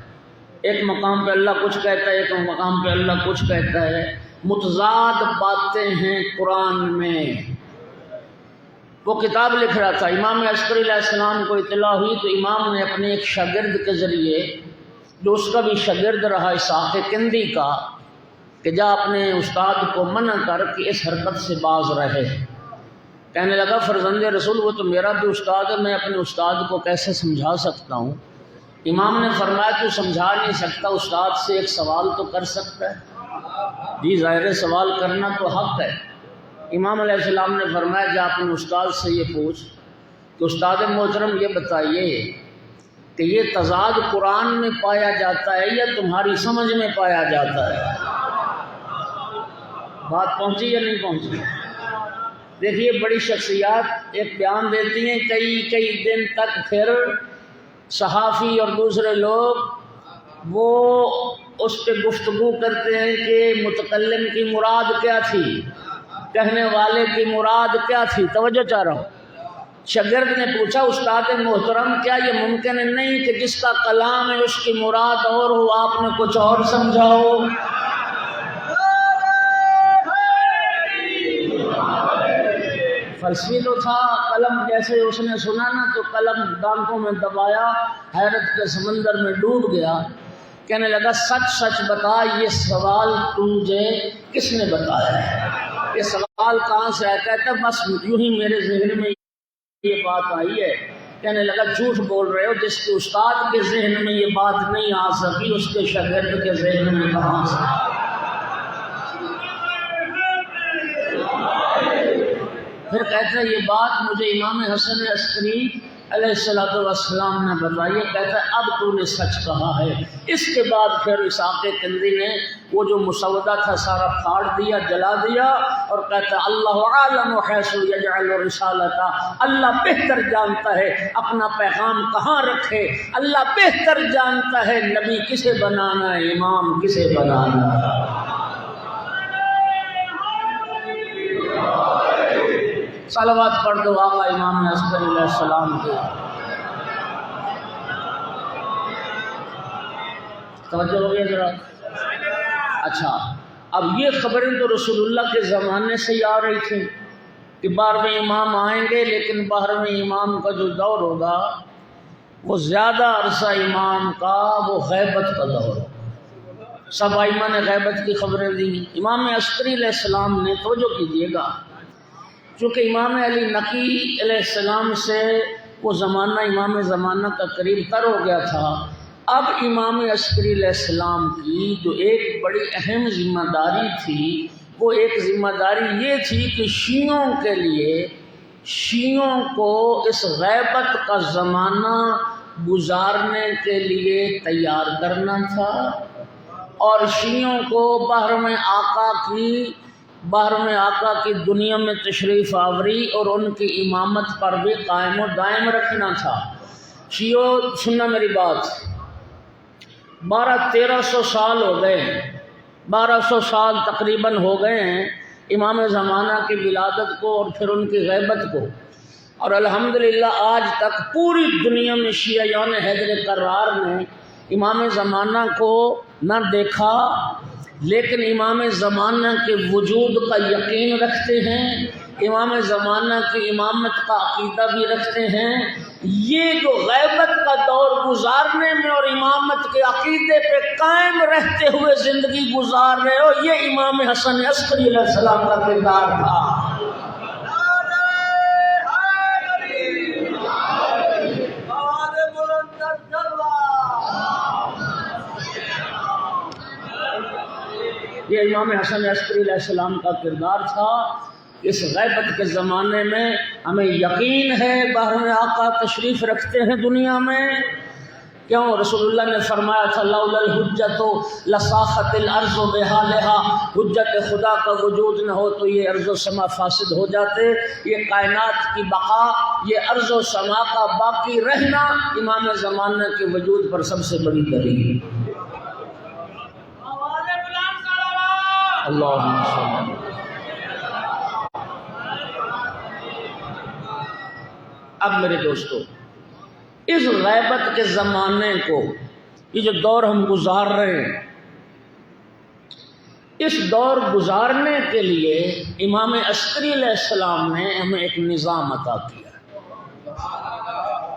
ایک مقام پہ اللہ کچھ کہتا ہے، ایک مقام پہ اللہ کچھ کہتا ہے، متضاد باتیں ہیں قرآن میں۔ وہ کتاب لکھ رہا تھا، امام عسکری علیہ السلام کو اطلاع ہوئی تو امام نے اپنے ایک شاگرد کے ذریعے، جو اس کا بھی شاگرد رہا اسحاق کندی کا، کہ جا اپنے استاد کو منع کر کہ اس حرکت سے باز رہے۔ کہنے لگا فرزند رسول وہ تو میرا بھی استاد ہے، میں اپنے استاد کو کیسے سمجھا سکتا ہوں؟ امام نے فرمایا تو سمجھا نہیں سکتا، استاد سے ایک سوال تو کر سکتا ہے۔ جی ظاہر سوال کرنا تو حق ہے۔ امام علیہ السلام نے فرمایا جا اپنے استاد سے یہ پوچھ کہ استاد محترم یہ بتائیے کہ یہ تضاد قرآن میں پایا جاتا ہے یا تمہاری سمجھ میں پایا جاتا ہے؟ بات پہنچی یا نہیں پہنچی؟ دیکھیے بڑی شخصیات ایک بیان دیتی ہیں، کئی دن تک پھر صحافی اور دوسرے لوگ وہ اس پہ گفتگو کرتے ہیں کہ متکلم کی مراد کیا تھی، کہنے والے کی مراد کیا تھی۔ توجہ چاہ رہا ہوں۔ شاگرد نے پوچھا استاد محترم کیا یہ ممکن نہیں کہ جس کا کلام ہے اس کی مراد اور ہو، آپ نے کچھ اور سمجھا ہو؟ فلسفی تو تھا، قلم جیسے اس نے سنا نا تو قلم دانتوں میں دبایا، حیرت کے سمندر میں ڈوب گیا۔ کہنے لگا سچ سچ بتا یہ سوال تجھے کس نے بتایا ہے؟ یہ سوال کہاں سے آیا؟ کہتا بس یوں ہی میرے ذہن میں یہ بات آئی ہے۔ کہنے لگا جھوٹ بول رہے ہو، جس کے استاد کے ذہن میں یہ بات نہیں آ سکی اس کے شاگرد کے ذہن میں کہاں سے؟ پھر کہتا ہے یہ بات مجھے امام حسن عسکری علیہ السلام نے بتائی ہے۔ کہتا ہے اب تو نے سچ کہا ہے۔ اس کے بعد پھر اسحاق کندی نے وہ جو مسودہ تھا سارا پھاڑ دیا، جلا دیا، اور کہتا ہے اللہ عالم حیث یجعل رسالتہ، اللہ بہتر جانتا ہے اپنا پیغام کہاں رکھے، اللہ بہتر جانتا ہے نبی کسے بنانا ہے، امام کسے بنانا ہے۔ صلوات پڑھ دو آقا امام عسکری علیہ السلام کے۔ توجہ ہو گیا ذرا؟ اچھا اب یہ خبریں تو رسول اللہ کے زمانے سے ہی آ رہی تھیں کہ 12ویں امام آئیں گے، لیکن 12ویں امام کا جو دور ہوگا وہ زیادہ عرصہ امام کا وہ غیبت کا دور ہوگا۔ سب ائمہ نے غیبت کی خبریں دی۔ امام عسکری علیہ السلام نے، توجہ کیجیے گا، چونکہ امام علی نقی علیہ السلام سے وہ زمانہ امام زمانہ کا قریب تر ہو گیا تھا۔ اب امام عسکری علیہ السلام کی جو ایک بڑی اہم ذمہ داری تھی، وہ ایک ذمہ داری یہ تھی کہ شیعوں کے لیے، شیعوں کو اس غیبت کا زمانہ گزارنے کے لیے تیار کرنا تھا، اور شیعوں کو 12ویں آقا کی دنیا میں تشریف آوری اور ان کی امامت پر بھی قائم و دائم رکھنا تھا۔ شیعوں سننا میری بات، 1300 سال ہو گئے ہیں، 1200 سال تقریباً ہو گئے ہیں امام زمانہ کی ولادت کو اور پھر ان کی غیبت کو۔ اور الحمدللہ آج تک پوری دنیا میں شیعیان حیدر کرار نے امام زمانہ کو نہ دیکھا، لیکن امام زمانہ کے وجود کا یقین رکھتے ہیں، امام زمانہ کی امامت کا عقیدہ بھی رکھتے ہیں۔ یہ جو غیبت کا دور گزارنے میں اور امامت کے عقیدے پہ قائم رہتے ہوئے زندگی گزار رہے ہو، یہ امام حسن عسکری علیہ السلام کا کردار تھا۔ یہ امام حسن عسکری علیہ السلام کا کردار تھا۔ اس غیبت کے زمانے میں ہمیں یقین ہے باہر آقا تشریف رکھتے ہیں دنیا میں، کیوں؟ رسول اللہ نے فرمایا تھا لولا الحجت لصاخت الارض بحالہا، حجت خدا کا وجود نہ ہو تو یہ ارض و سما فاسد ہو جاتے۔ یہ کائنات کی بقا، یہ ارض و سما کا باقی رہنا امام زمانہ کے وجود پر سب سے بڑی دلیل۔ اللہم صلی۔ اب میرے دوستو، اس غیبت کے زمانے کو، یہ جو دور ہم گزار رہے ہیں، اس دور گزارنے کے لیے امام عسکری علیہ السلام نے ہمیں ایک نظام عطا کیا۔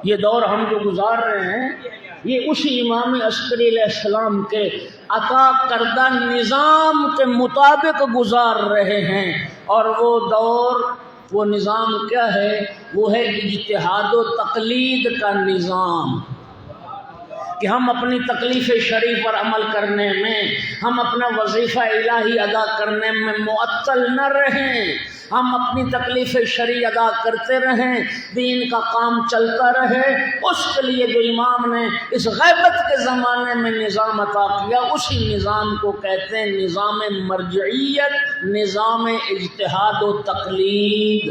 یہ دور ہم جو گزار رہے ہیں یہ اسی امام عسکری علیہ السلام کے عطا کردہ نظام کے مطابق گزار رہے ہیں، اور وہ دور، وہ نظام کیا ہے؟ وہ ہے اجتہاد و تقلید کا نظام، کہ ہم اپنی تکلیف شرعی پر عمل کرنے میں، ہم اپنا وظیفہ الہی ادا کرنے میں معطل نہ رہیں، ہم اپنی تکلیف شرعی ادا کرتے رہیں، دین کا کام چلتا رہے۔ اس کے لیے جو امام نے اس غیبت کے زمانے میں نظام عطا کیا، اسی نظام کو کہتے ہیں نظام مرجعیت، نظام اجتہاد و تقلید۔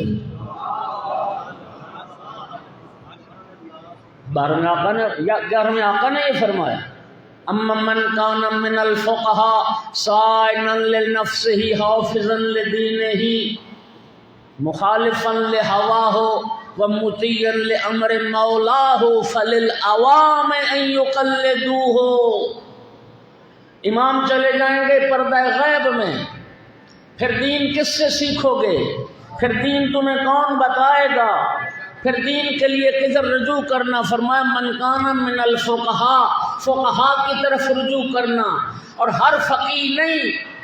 گیارہویں آقا نے یہ فرمایا اما من کان من الفقہاء صائنا لنفسہ حافظا لدینہ مخالفا لہواہ ومطیعا لامر مولاہ فللعوام ان یقلدوہ۔ امام چلے جائیں گے پردہ غیب میں، پھر دین کس سے سیکھو گے؟ پھر دین تمہیں کون بتائے گا؟ پھر دین کے لیے کدھر رجوع کرنا؟ فرمایا من کان من الفقہاء، فقہاء کی طرف رجوع کرنا، اور ہر فقیہ نہیں،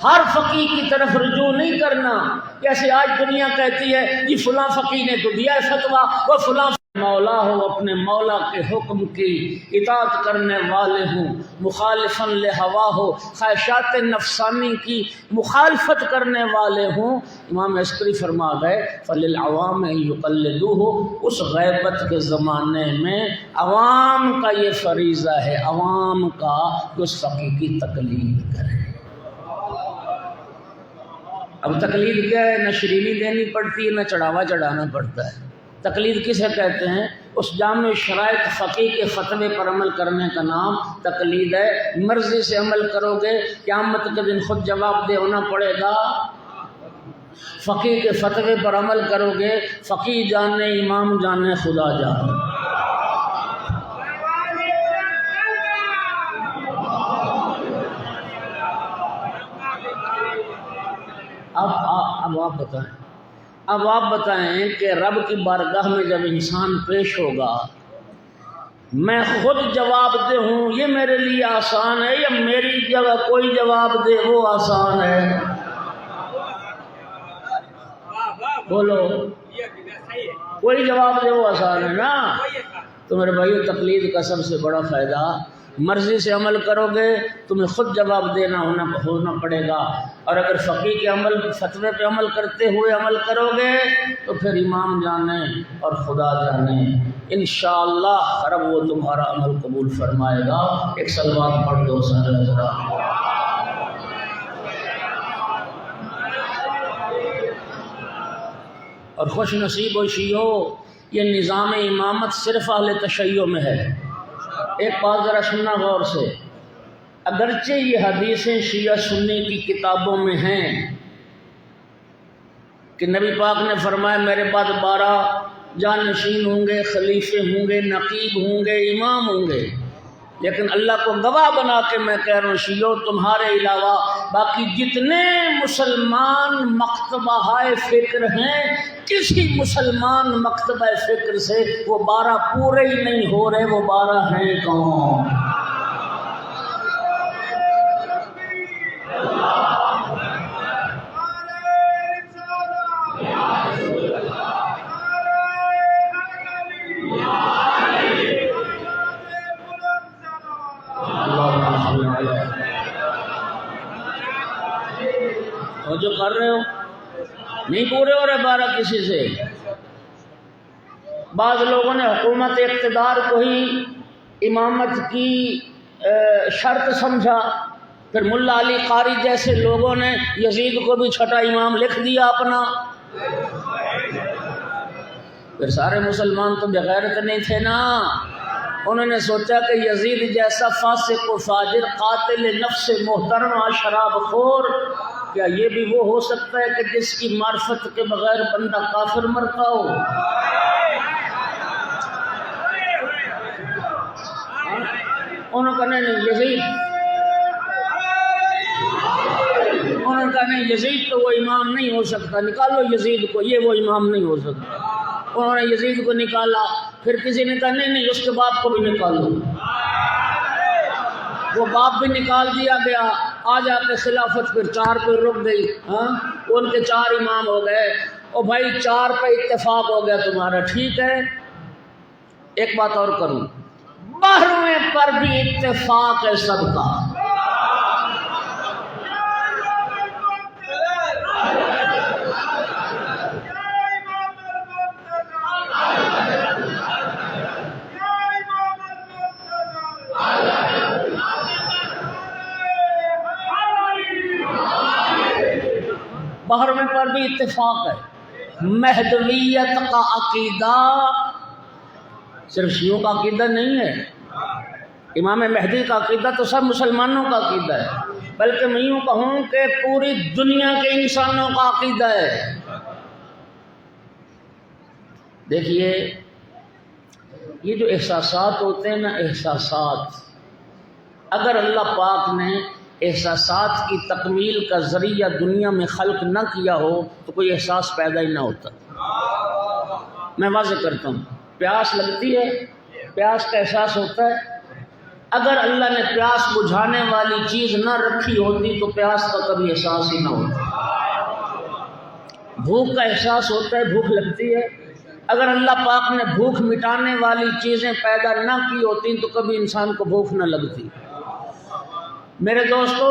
ہر فقیہ کی طرف رجوع نہیں کرنا۔ جیسے آج دنیا کہتی ہے جی فلاں فقیہ نے تو دیا ہے فتویٰ، وہ فلاں مولا ہو، اپنے مولا کے حکم کی اطاعت کرنے والے ہوں، مخالفاً لہوا ہو، خواہشات نفسانی کی مخالفت کرنے والے ہوں۔ امام عسکری فرما گئے فللعوام یقلدوہ، اس غیبت کے زمانے میں عوام کا یہ فریضہ ہے، عوام کا کہ اس فقیہ کی تقلید کرے۔ اب تقلید کیا ہے؟ نہ شرینی دینی پڑتی ہے، نہ چڑھاوا چڑھانا پڑتا ہے۔ تقلید کسے کہتے ہیں؟ اس جامع شرائط فقیہ کے فتوے پر عمل کرنے کا نام تقلید ہے۔ مرضی سے عمل کرو گے، قیامت کے دن خود جواب دہ ہونا پڑے گا۔ فقیہ کے فتوے پر عمل کرو گے، فقیہ جانے، امام جانے، خدا جانے۔ اب آپ بتائیں کہ رب کی بارگاہ میں جب انسان پیش ہوگا، میں خود جواب دہ ہوں، یہ میرے لیے آسان ہے، یا میری جگہ کوئی جواب دے وہ آسان ہے؟ بولو، کوئی جواب دے وہ آسان ہے نا؟ تو میرے بھائیو، تقلید کا سب سے بڑا فائدہ، مرضی سے عمل کرو گے تمہیں خود جواب دینا ہونا پڑے گا، اور اگر فقیہ کے عمل فتوے پہ عمل کرتے ہوئے عمل کرو گے تو پھر امام جانے اور خدا جانے۔ انشاءاللہ رب وہ تمہارا عمل قبول فرمائے گا۔ ایک صلوات پڑھ دو سارے ذرا۔ اور خوش نصیب و شیعو، یہ نظام امامت صرف اہل تشیع میں ہے۔ ایک بات ذرا سننا غور سے، اگرچہ یہ حدیثیں شیعہ سنی کی کتابوں میں ہیں کہ نبی پاک نے فرمایا میرے بعد 12 جانشین ہوں گے، خلیفے ہوں گے، نقیب ہوں گے، امام ہوں گے، لیکن اللہ کو گواہ بنا کے میں کہہ رہا ہوں شیعو تمہارے علاوہ باقی جتنے مسلمان مکتبہ فکر ہیں، کسی مسلمان مکتبہ فکر سے وہ 12 پورے ہی نہیں ہو رہے، وہ 12 ہیں کون؟ جو کر رہے ہو نہیں پورے ہو رہے 12 کسی سے۔ بعض لوگوں نے حکومت اقتدار کو ہی امامت کی شرط سمجھا، پھر ملا علی قاری جیسے لوگوں نے یزید کو بھی چھٹا امام لکھ دیا اپنا۔ پھر سارے مسلمان تو بغیرت نہیں تھے نا، انہوں نے سوچا کہ یزید جیسا فاسق و فاجر قاتل نفس محترمہ شراب خور، کیا یہ بھی وہ ہو سکتا ہے کہ جس کی معرفت کے بغیر بندہ کافر مرتا ہو؟ انہوں نے کہا نہیں یزید، انہوں نے کہا نہیں یزید تو وہ امام نہیں ہو سکتا، نکالو یزید کو، یہ وہ امام نہیں ہو سکتا۔ انہوں نے یزید کو نکالا، پھر کسی نے کہا نہیں اس کے باپ کو بھی نکالو، وہ باپ بھی نکال دیا گیا۔ آج آ کے خلافت پھر 4 پہ رک گئی، ان کے 4 امام ہو گئے۔ او بھائی 4 پہ اتفاق ہو گیا تمہارا، ٹھیک ہے، ایک بات اور کروں، 12ویں پر بھی اتفاق ہے سب کا۔ 12ویں پر بھی اتفاق ہے۔ مہدویت کا عقیدہ صرف شیعوں کا عقیدہ نہیں ہے، امام مہدی کا عقیدہ تو سب مسلمانوں کا عقیدہ ہے، بلکہ میں یوں کہوں کہ پوری دنیا کے انسانوں کا عقیدہ ہے۔ دیکھیے یہ جو احساسات ہوتے ہیں نا، احساسات، اگر اللہ پاک نے احساسات کی تکمیل کا ذریعہ دنیا میں خلق نہ کیا ہو تو کوئی احساس پیدا ہی نہ ہوتا۔ میں واضح کرتا ہوں، پیاس لگتی ہے، پیاس کا احساس ہوتا ہے، اگر اللہ نے پیاس بجھانے والی چیز نہ رکھی ہوتی تو پیاس کا کبھی احساس ہی نہ ہوتا۔ بھوک کا احساس ہوتا ہے، بھوک لگتی ہے، اگر اللہ پاک نے بھوک مٹانے والی چیزیں پیدا نہ کی ہوتی تو کبھی انسان کو بھوک نہ لگتی۔ میرے دوستو،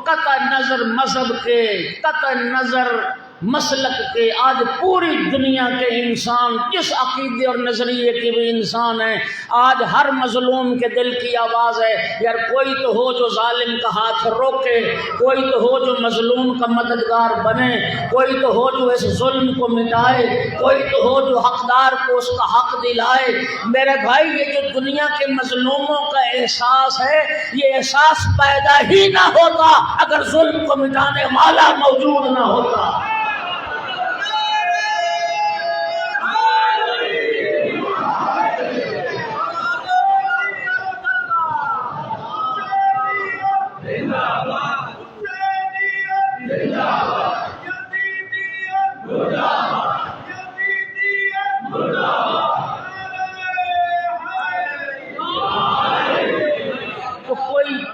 قطع نظر مذہب کے، قطع نظر مسلک کے، آج پوری دنیا کے انسان جس عقیدے اور نظریے کے بھی انسان ہیں، آج ہر مظلوم کے دل کی آواز ہے یار کوئی تو ہو جو ظالم کا ہاتھ روکے، کوئی تو ہو جو مظلوم کا مددگار بنے، کوئی تو ہو جو اس ظلم کو مٹائے، کوئی تو ہو جو حقدار کو اس کا حق دلائے۔ میرے بھائی یہ جو دنیا کے مظلوموں کا احساس ہے، یہ احساس پیدا ہی نہ ہوتا اگر ظلم کو مٹانے والا موجود نہ ہوتا۔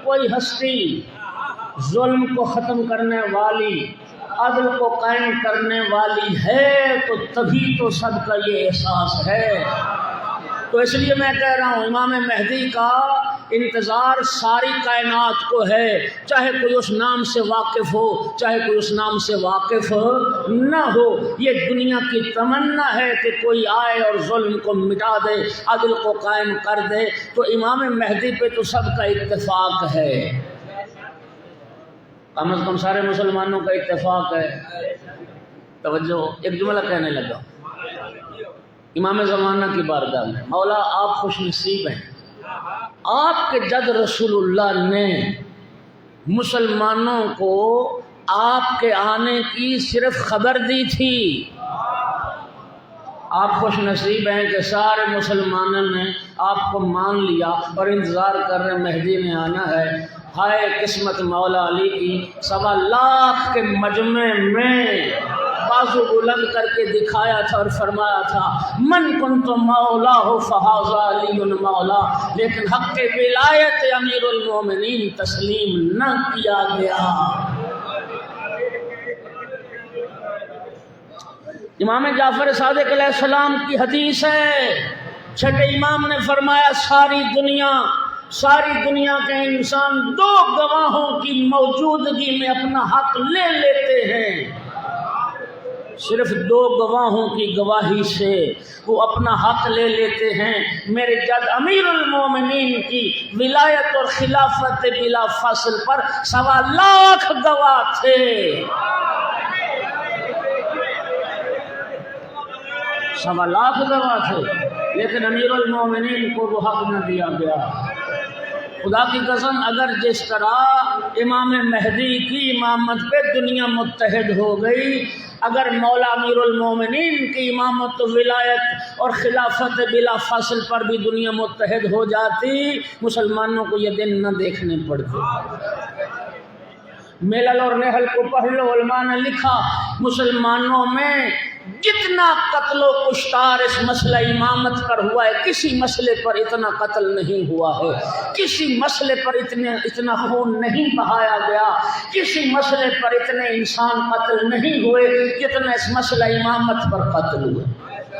کوئی ہستی ظلم کو ختم کرنے والی، عدل کو قائم کرنے والی ہے تو تبھی تو سب کا یہ احساس ہے۔ تو اس لیے میں کہہ رہا ہوں امام مہدی کا انتظار ساری کائنات کو ہے، چاہے کوئی اس نام سے واقف ہو چاہے کوئی اس نام سے واقف نہ ہو۔ یہ دنیا کی تمنا ہے کہ کوئی آئے اور ظلم کو مٹا دے، عدل کو قائم کر دے، تو امام مہدی پہ تو سب کا اتفاق ہے، کم از کم سارے مسلمانوں کا اتفاق ہے۔ توجہ، ایک جملہ کہنے لگا امام زمانہ کی بارگاہ میں، مولا آپ خوش نصیب ہیں، آپ کے جد رسول اللہ نے مسلمانوں کو آپ کے آنے کی صرف خبر دی تھی۔ آپ خوش نصیب ہیں کہ سارے مسلمانوں نے آپ کو مان لیا اور انتظار کر رہے مہدی نے آنا ہے۔ ہائے قسمت مولا علی کی، 1.25 لاکھ کے مجمع میں بازو بلند کر کے دکھایا تھا اور فرمایا تھا من کنت مولا ہو فہذا علی مولا، لیکن حق کے ولایت امیر المومنین تسلیم نہ کیا گیا۔ امام جعفر صادق علیہ السلام کی حدیث ہے، چھٹے امام نے فرمایا ساری دنیا کے انسان 2 گواہوں کی موجودگی میں اپنا حق لے لیتے ہیں، صرف 2 گواہوں کی گواہی سے وہ اپنا حق لے لیتے ہیں۔ میرے جد امیر المومنین کی ولایت اور خلافت بلا فصل پر 1.25 لاکھ گواہ تھے، 1.25 لاکھ گواہ تھے، لیکن امیر المومنین کو وہ حق نہ دیا گیا۔ خدا کی قسم، اگر جس طرح امام مہدی کی امامت پہ دنیا متحد ہو گئی، اگر مولا امیر المومنین کی امامت و ولایت اور خلافت بلا فصل پر بھی دنیا متحد ہو جاتی، مسلمانوں کو یہ دن نہ دیکھنے پڑتے۔ ملل اور نحل کو پڑھ لو، علماء نے لکھا مسلمانوں میں جتنا قتل و کشتار اس مسئلہ امامت پر ہوا ہے، کسی مسئلے پر اتنا قتل نہیں ہوا ہے، کسی مسئلے پر اتنا خون نہیں بہایا گیا، کسی مسئلے پر اتنے انسان قتل نہیں ہوئے جتنا اس مسئلہ امامت پر قتل ہوئے،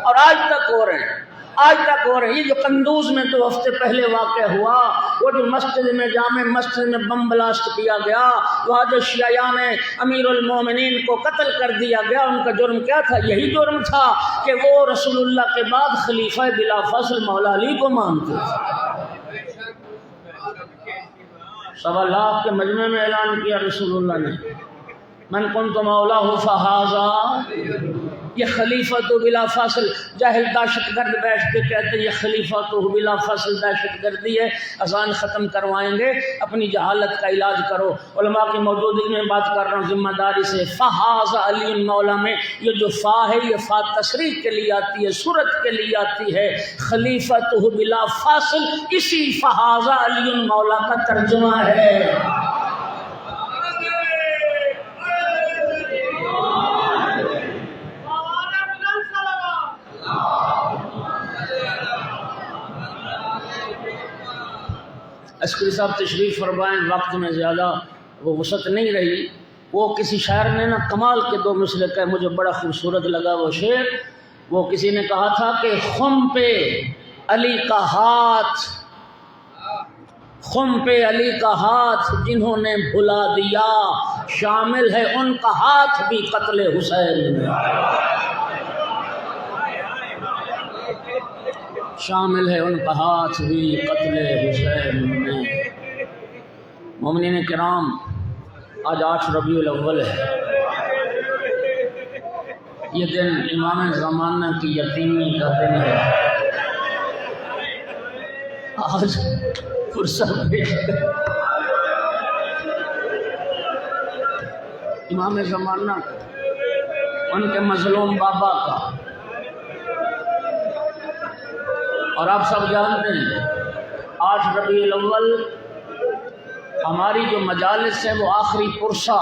اور آج تک ہو رہے ہیں، آج تک ہو رہے ہیں۔ یہ جو قندوز میں 2 ہفتے پہلے واقع ہوا، وہ جو مسجد میں جامع مسجد میں بم بلاسٹ کیا گیا، وہاں جو شیعیان امیر المومنین کو قتل کر دیا گیا، ان کا جرم کیا تھا؟ یہی جرم تھا کہ وہ رسول اللہ کے بعد خلیفہ بلا فصل مولا علی کو مانتے تھے۔ 1.25 لاکھ کے مجمع میں اعلان کیا رسول اللہ نے، من کنت مولا فہذا، یہ خلیفۃ بلا فاصل، جاہل دہشت گرد بیٹھ کے کہتے ہیں یہ خلیفۃ بلا فاصل دہشت گردی ہے، اذان ختم کروائیں گے، اپنی جہالت کا علاج کرو۔ علماء کی موجودگی میں بات کر رہا ہوں ذمہ داری سے۔ فہذا علی مولا میں یہ جو فا ہے، یہ فا تصریح کے لیے آتی ہے، صورت کے لیے آتی ہے، خلیفۃ بلا فاصل اسی فہذا علی مولا کا ترجمہ ہے۔ عسکری صاحب تشریف فرمائیں، وقت میں زیادہ وہ وسعت نہیں رہی۔ وہ کسی شاعر نے نا کمال کے 2 مثلے کہے، مجھے بڑا خوبصورت لگا وہ شعر۔ وہ کسی نے کہا تھا کہ خم پہ علی کا ہاتھ، خم پہ علی کا ہاتھ جنہوں نے بھلا دیا، شامل ہے ان کا ہاتھ بھی قتل حسین میں، شامل ہے ان کا ہاتھ بھی قتل حسین میں۔ مومنین کرام، آج 8 ربیع الاول ہے، یہ دن امام زمانہ کی یتیمی کا دن ہے۔ آج فرصت پیش ہے امام زمانہ ان کے مظلوم بابا کا، اور آپ سب جانتے ہیں 8 ربیع الاول ہماری جو مجالس ہیں وہ آخری پرسہ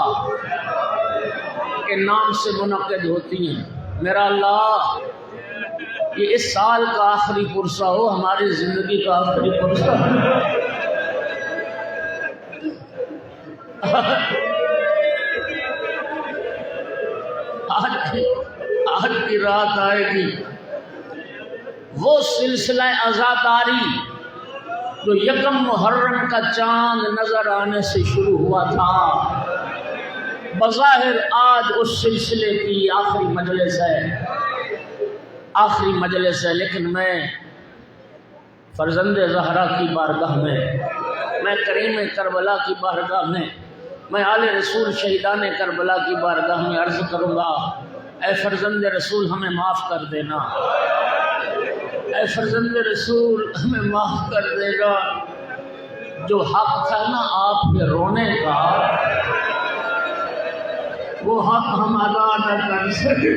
کے نام سے منعقد ہوتی ہیں۔ میرا اللہ یہ اس سال کا آخری پرسہ ہو، ہماری زندگی کا آخری پرسہ۔ آج کی رات آئے گی، وہ سلسلہ عزاداری جو 1 محرم کا چاند نظر آنے سے شروع ہوا تھا، بظاہر آج اس سلسلے کی آخری مجلس ہے، آخری مجلس ہے، لیکن میں فرزند زہرا کی بارگاہ میں کریم کربلا کی بارگاہ میں آل رسول شہیدان کربلا کی بارگاہ میں عرض کروں گا، اے فرزند رسول ہمیں معاف کر دینا، اے فرزند رسول ہمیں معاف کر دے گا۔ جو حق تھا نا آپ کے رونے کا، وہ حق ہم ادا نہ کر سکے،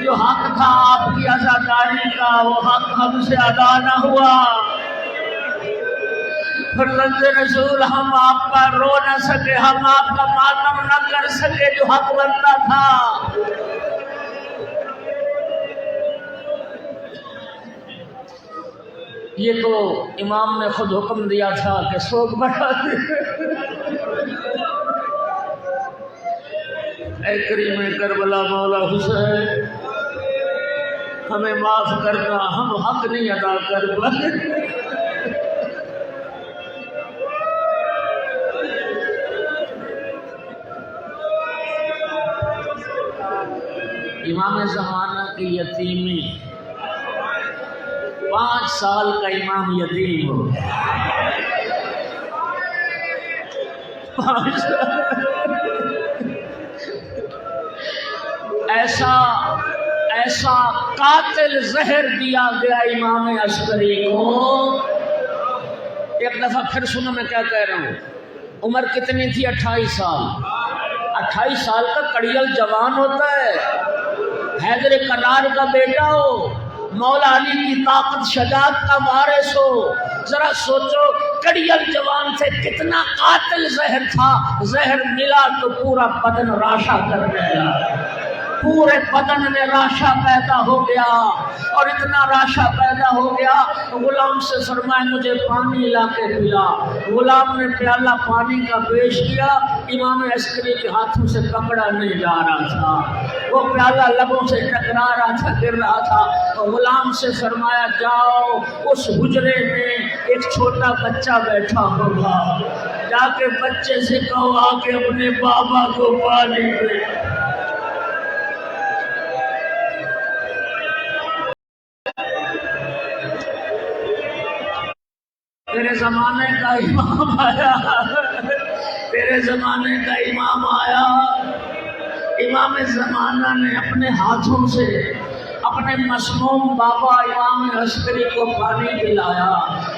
جو حق تھا آپ کی عزاداری کا وہ حق ہم سے ادا نہ ہوا۔ فرزند رسول ہم آپ کا رو نہ سکے، ہم آپ کا ماتم نہ کر سکے جو حق بنتا تھا۔ یہ تو امام نے خود حکم دیا تھا کہ سوگ بڑھا دے۔ اے کریم کربلا مولا حسین ہمیں معاف کرنا، ہم حق نہیں ادا کر پائے۔ امام زمانہ کی یتیمی، 5 سال کا امام یتیم ہو گیا۔ 5 سال ایسا قاتل زہر دیا گیا امام عسکری کو۔ ایک دفعہ پھر سنو میں کیا کہہ رہا ہوں، عمر کتنی تھی؟ 28 سال۔ 28 سال کا کڑیل جوان ہوتا ہے، حیدر کرار کا بیٹا ہو، مولا علی کی طاقت شجاعت کا وارث ہو۔ ذرا سوچو کڑیل جوان سے کتنا قاتل زہر تھا، زہر ملا تو پورا بدن راشا کر گیا، پورے بدن میں راشا پیدا ہو گیا، اور اتنا راشا پیدا ہو گیا غلام سے فرمایا مجھے پانی لا کے پلا۔ غلام نے پیالہ پانی کا پیش کیا، امام عسکری کے ہاتھوں سے پکڑا نہیں جا رہا تھا، وہ پیالہ لبوں سے ٹکرا رہا تھا، گر رہا تھا۔ غلام سے فرمایا جاؤ اس حجرے میں ایک چھوٹا بچہ بیٹھا ہوگا، جا کے بچے سے کہو آ کے اپنے بابا کو پانی دے۔ تیرے زمانے کا امام آیا، تیرے زمانے کا امام آیا۔ امام زمانہ نے اپنے ہاتھوں سے اپنے مسموم بابا امام عسکری کو پانی پلایا۔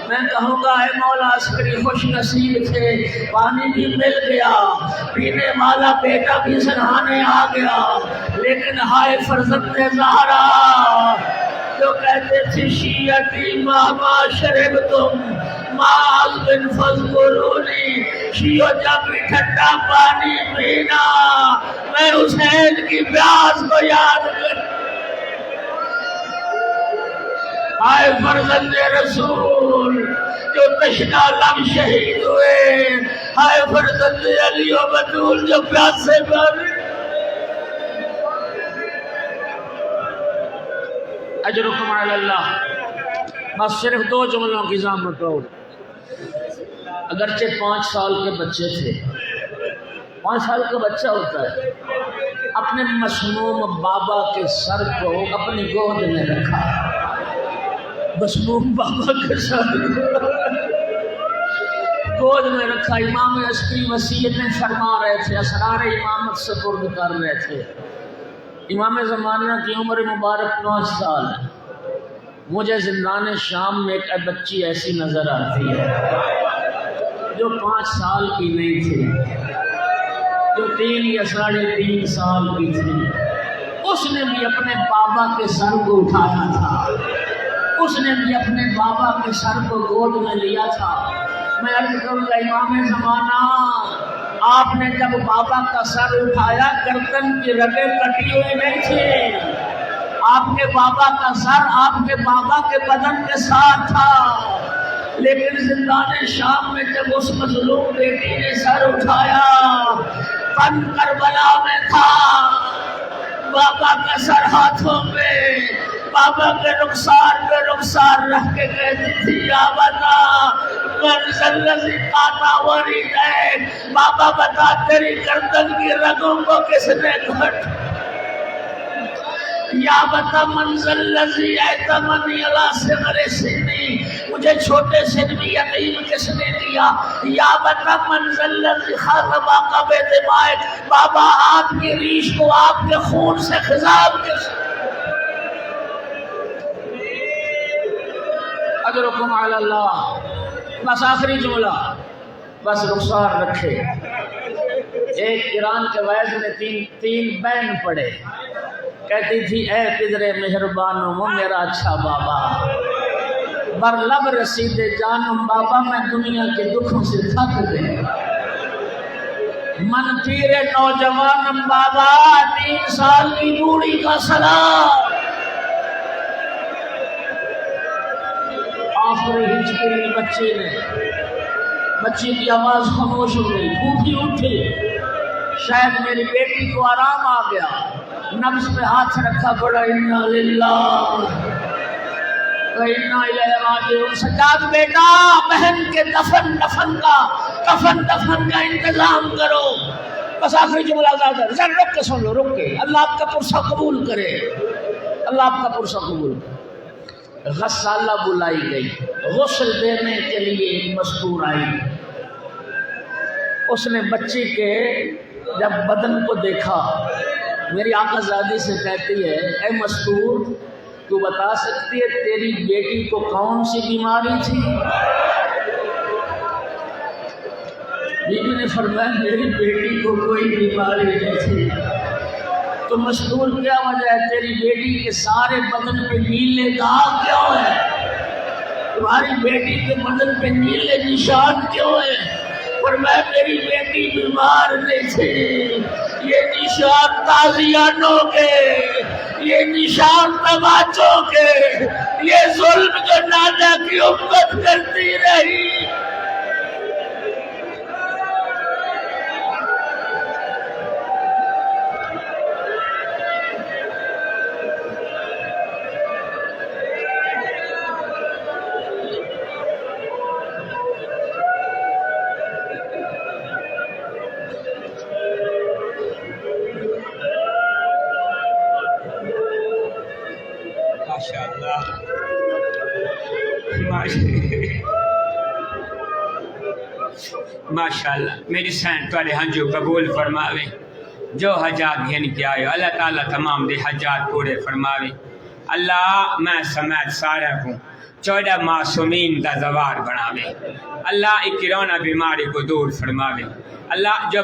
میں کہوں گا اے مولا عسکری خوش نصیب تھے، پانی بھی مل گیا، پینے والا بیٹا بھی سنہانے آ گیا، لیکن ہائے فرزند زہرا جو کہتے تھے شیعتی ماما شرب تم ماز بن فضلونی، شیعہ جب بھی ٹھنڈا پانی پینا میں حسین کی پیاس کو یاد کر۔ آئے فرزند رسول جو تشنا لب شہید ہوئے، آئے فرزند علی و بطول جو پیاسے پر۔ اجرکم علی اللہ۔ بس صرف 2 جملوں کی ضمانت ہو۔ اگرچہ 5 سال کے بچے تھے، 5 سال کا بچہ ہوتا ہے، اپنے مسموم بابا کے سر کو اپنی گود میں رکھا، مسموم بابا کے سر گود میں رکھا۔ امام عسکری وصیتیں فرما رہے تھے، اسرار امامت سپرد کر رہے تھے۔ امام زمانہ کی عمر مبارک 9 سال ہے۔ مجھے زندان شام میں ایک بچی ایسی نظر آتی ہے جو 5 سال کی نہیں تھی، جو 3 یا 3.5 سال کی تھی۔ اس نے بھی اپنے بابا کے سر کو اٹھایا تھا، اس نے بھی اپنے بابا کے سر کو گود میں لیا تھا۔ میں عرض کروں گا امام زمانہ آپ نے جب بابا کا سر اٹھایا گردن کی رگیں کٹی ہوئی نہیں تھی، آپ کے بابا کا سر آپ کے بابا کے بدن کے ساتھ تھا، لیکن زندان شام میں جب اس مظلوم بیٹی نے سر اٹھایا تن کربلا میں تھا، بابا کا سر ہاتھوں میں، بابا کے رخسار پہ رخسار رکھ کے کہتی تھی یا بتا منزل لذی قاطع وریدین، بابا بتا تیری گردن کی رگوں کو کس نے گھٹ، یا بتا منزل لذی ایتمنی علی صغر سنی، مجھے چھوٹے سن میں یتیم کس نے دیا، یا بتا منزل لذی خرب عقب دمائک، بابا آپ کی ریش کو آپ کے خون سے خضاب کس نے۔ اجرکم علی اللہ۔ بس آخری جملہ، بس رخسار رکھے. ایک ایران کے وائز نے تین بین پڑھے. کہتی تھی اے پدرے مہربانو میرا اچھا بابا، بر لب رسیدے جانم بابا میں دنیا کے دکھوں سے تھک گئے. من پیرے نوجوانم بابا 3 سال کی بوڑھی کا سلام. آخری ہچکی بچی کی آواز خاموش ہو گئی. پھوپھی اٹھی، شاید میری بیٹی کو آرام آ گیا. نبض پہ ہاتھ رکھا، پڑا انا للہ و انا الیہ راجعون. سجاد بیٹا بہن کے کفن کا انتظام کرو. بس آخری جملہ ذرا رک کے سن لو، رک کے. اللہ آپ کا پرسہ قبول کرے، اللہ آپ کا پرسہ قبول کرے. غسالہ بلائی گئی، غسل دینے کے لیے ایک مستور آئی. اس نے بچی کے جب بدن کو دیکھا، میری آقا زادی سے کہتی ہے اے مستور تو بتا سکتی ہے تیری بیٹی کو کون سی بیماری تھی؟ بی بی نے فرمایا میری بیٹی کو کوئی بیماری نہیں تھی. تو مستور کیا وجہ ہے؟ تیری بیٹی کے سارے بدن پہ نیلے داغ کیوں ہے؟ تمہاری بیٹی کے بدن پہ نیلے نشان کیوں ہے؟ فرمایا میری بیٹی بیمار نہیں تھی، یہ نشان تازیانوں کے، یہ نشان تماچوں کے، یہ ظلم جو نانا کی امت کرتی رہی. ماشاءاللہ میری سینٹ والے ہنجو قبول فرماوے. جو حجات گھن کے آئے اللہ تعالیٰ تمام دے حجات پورے فرماوے. اللہ میں سمیت سارے کو 14 معصومین دا زوار بناوے. اللہ ایک کرونا بیماری کو دور فرماوے. اللہ جو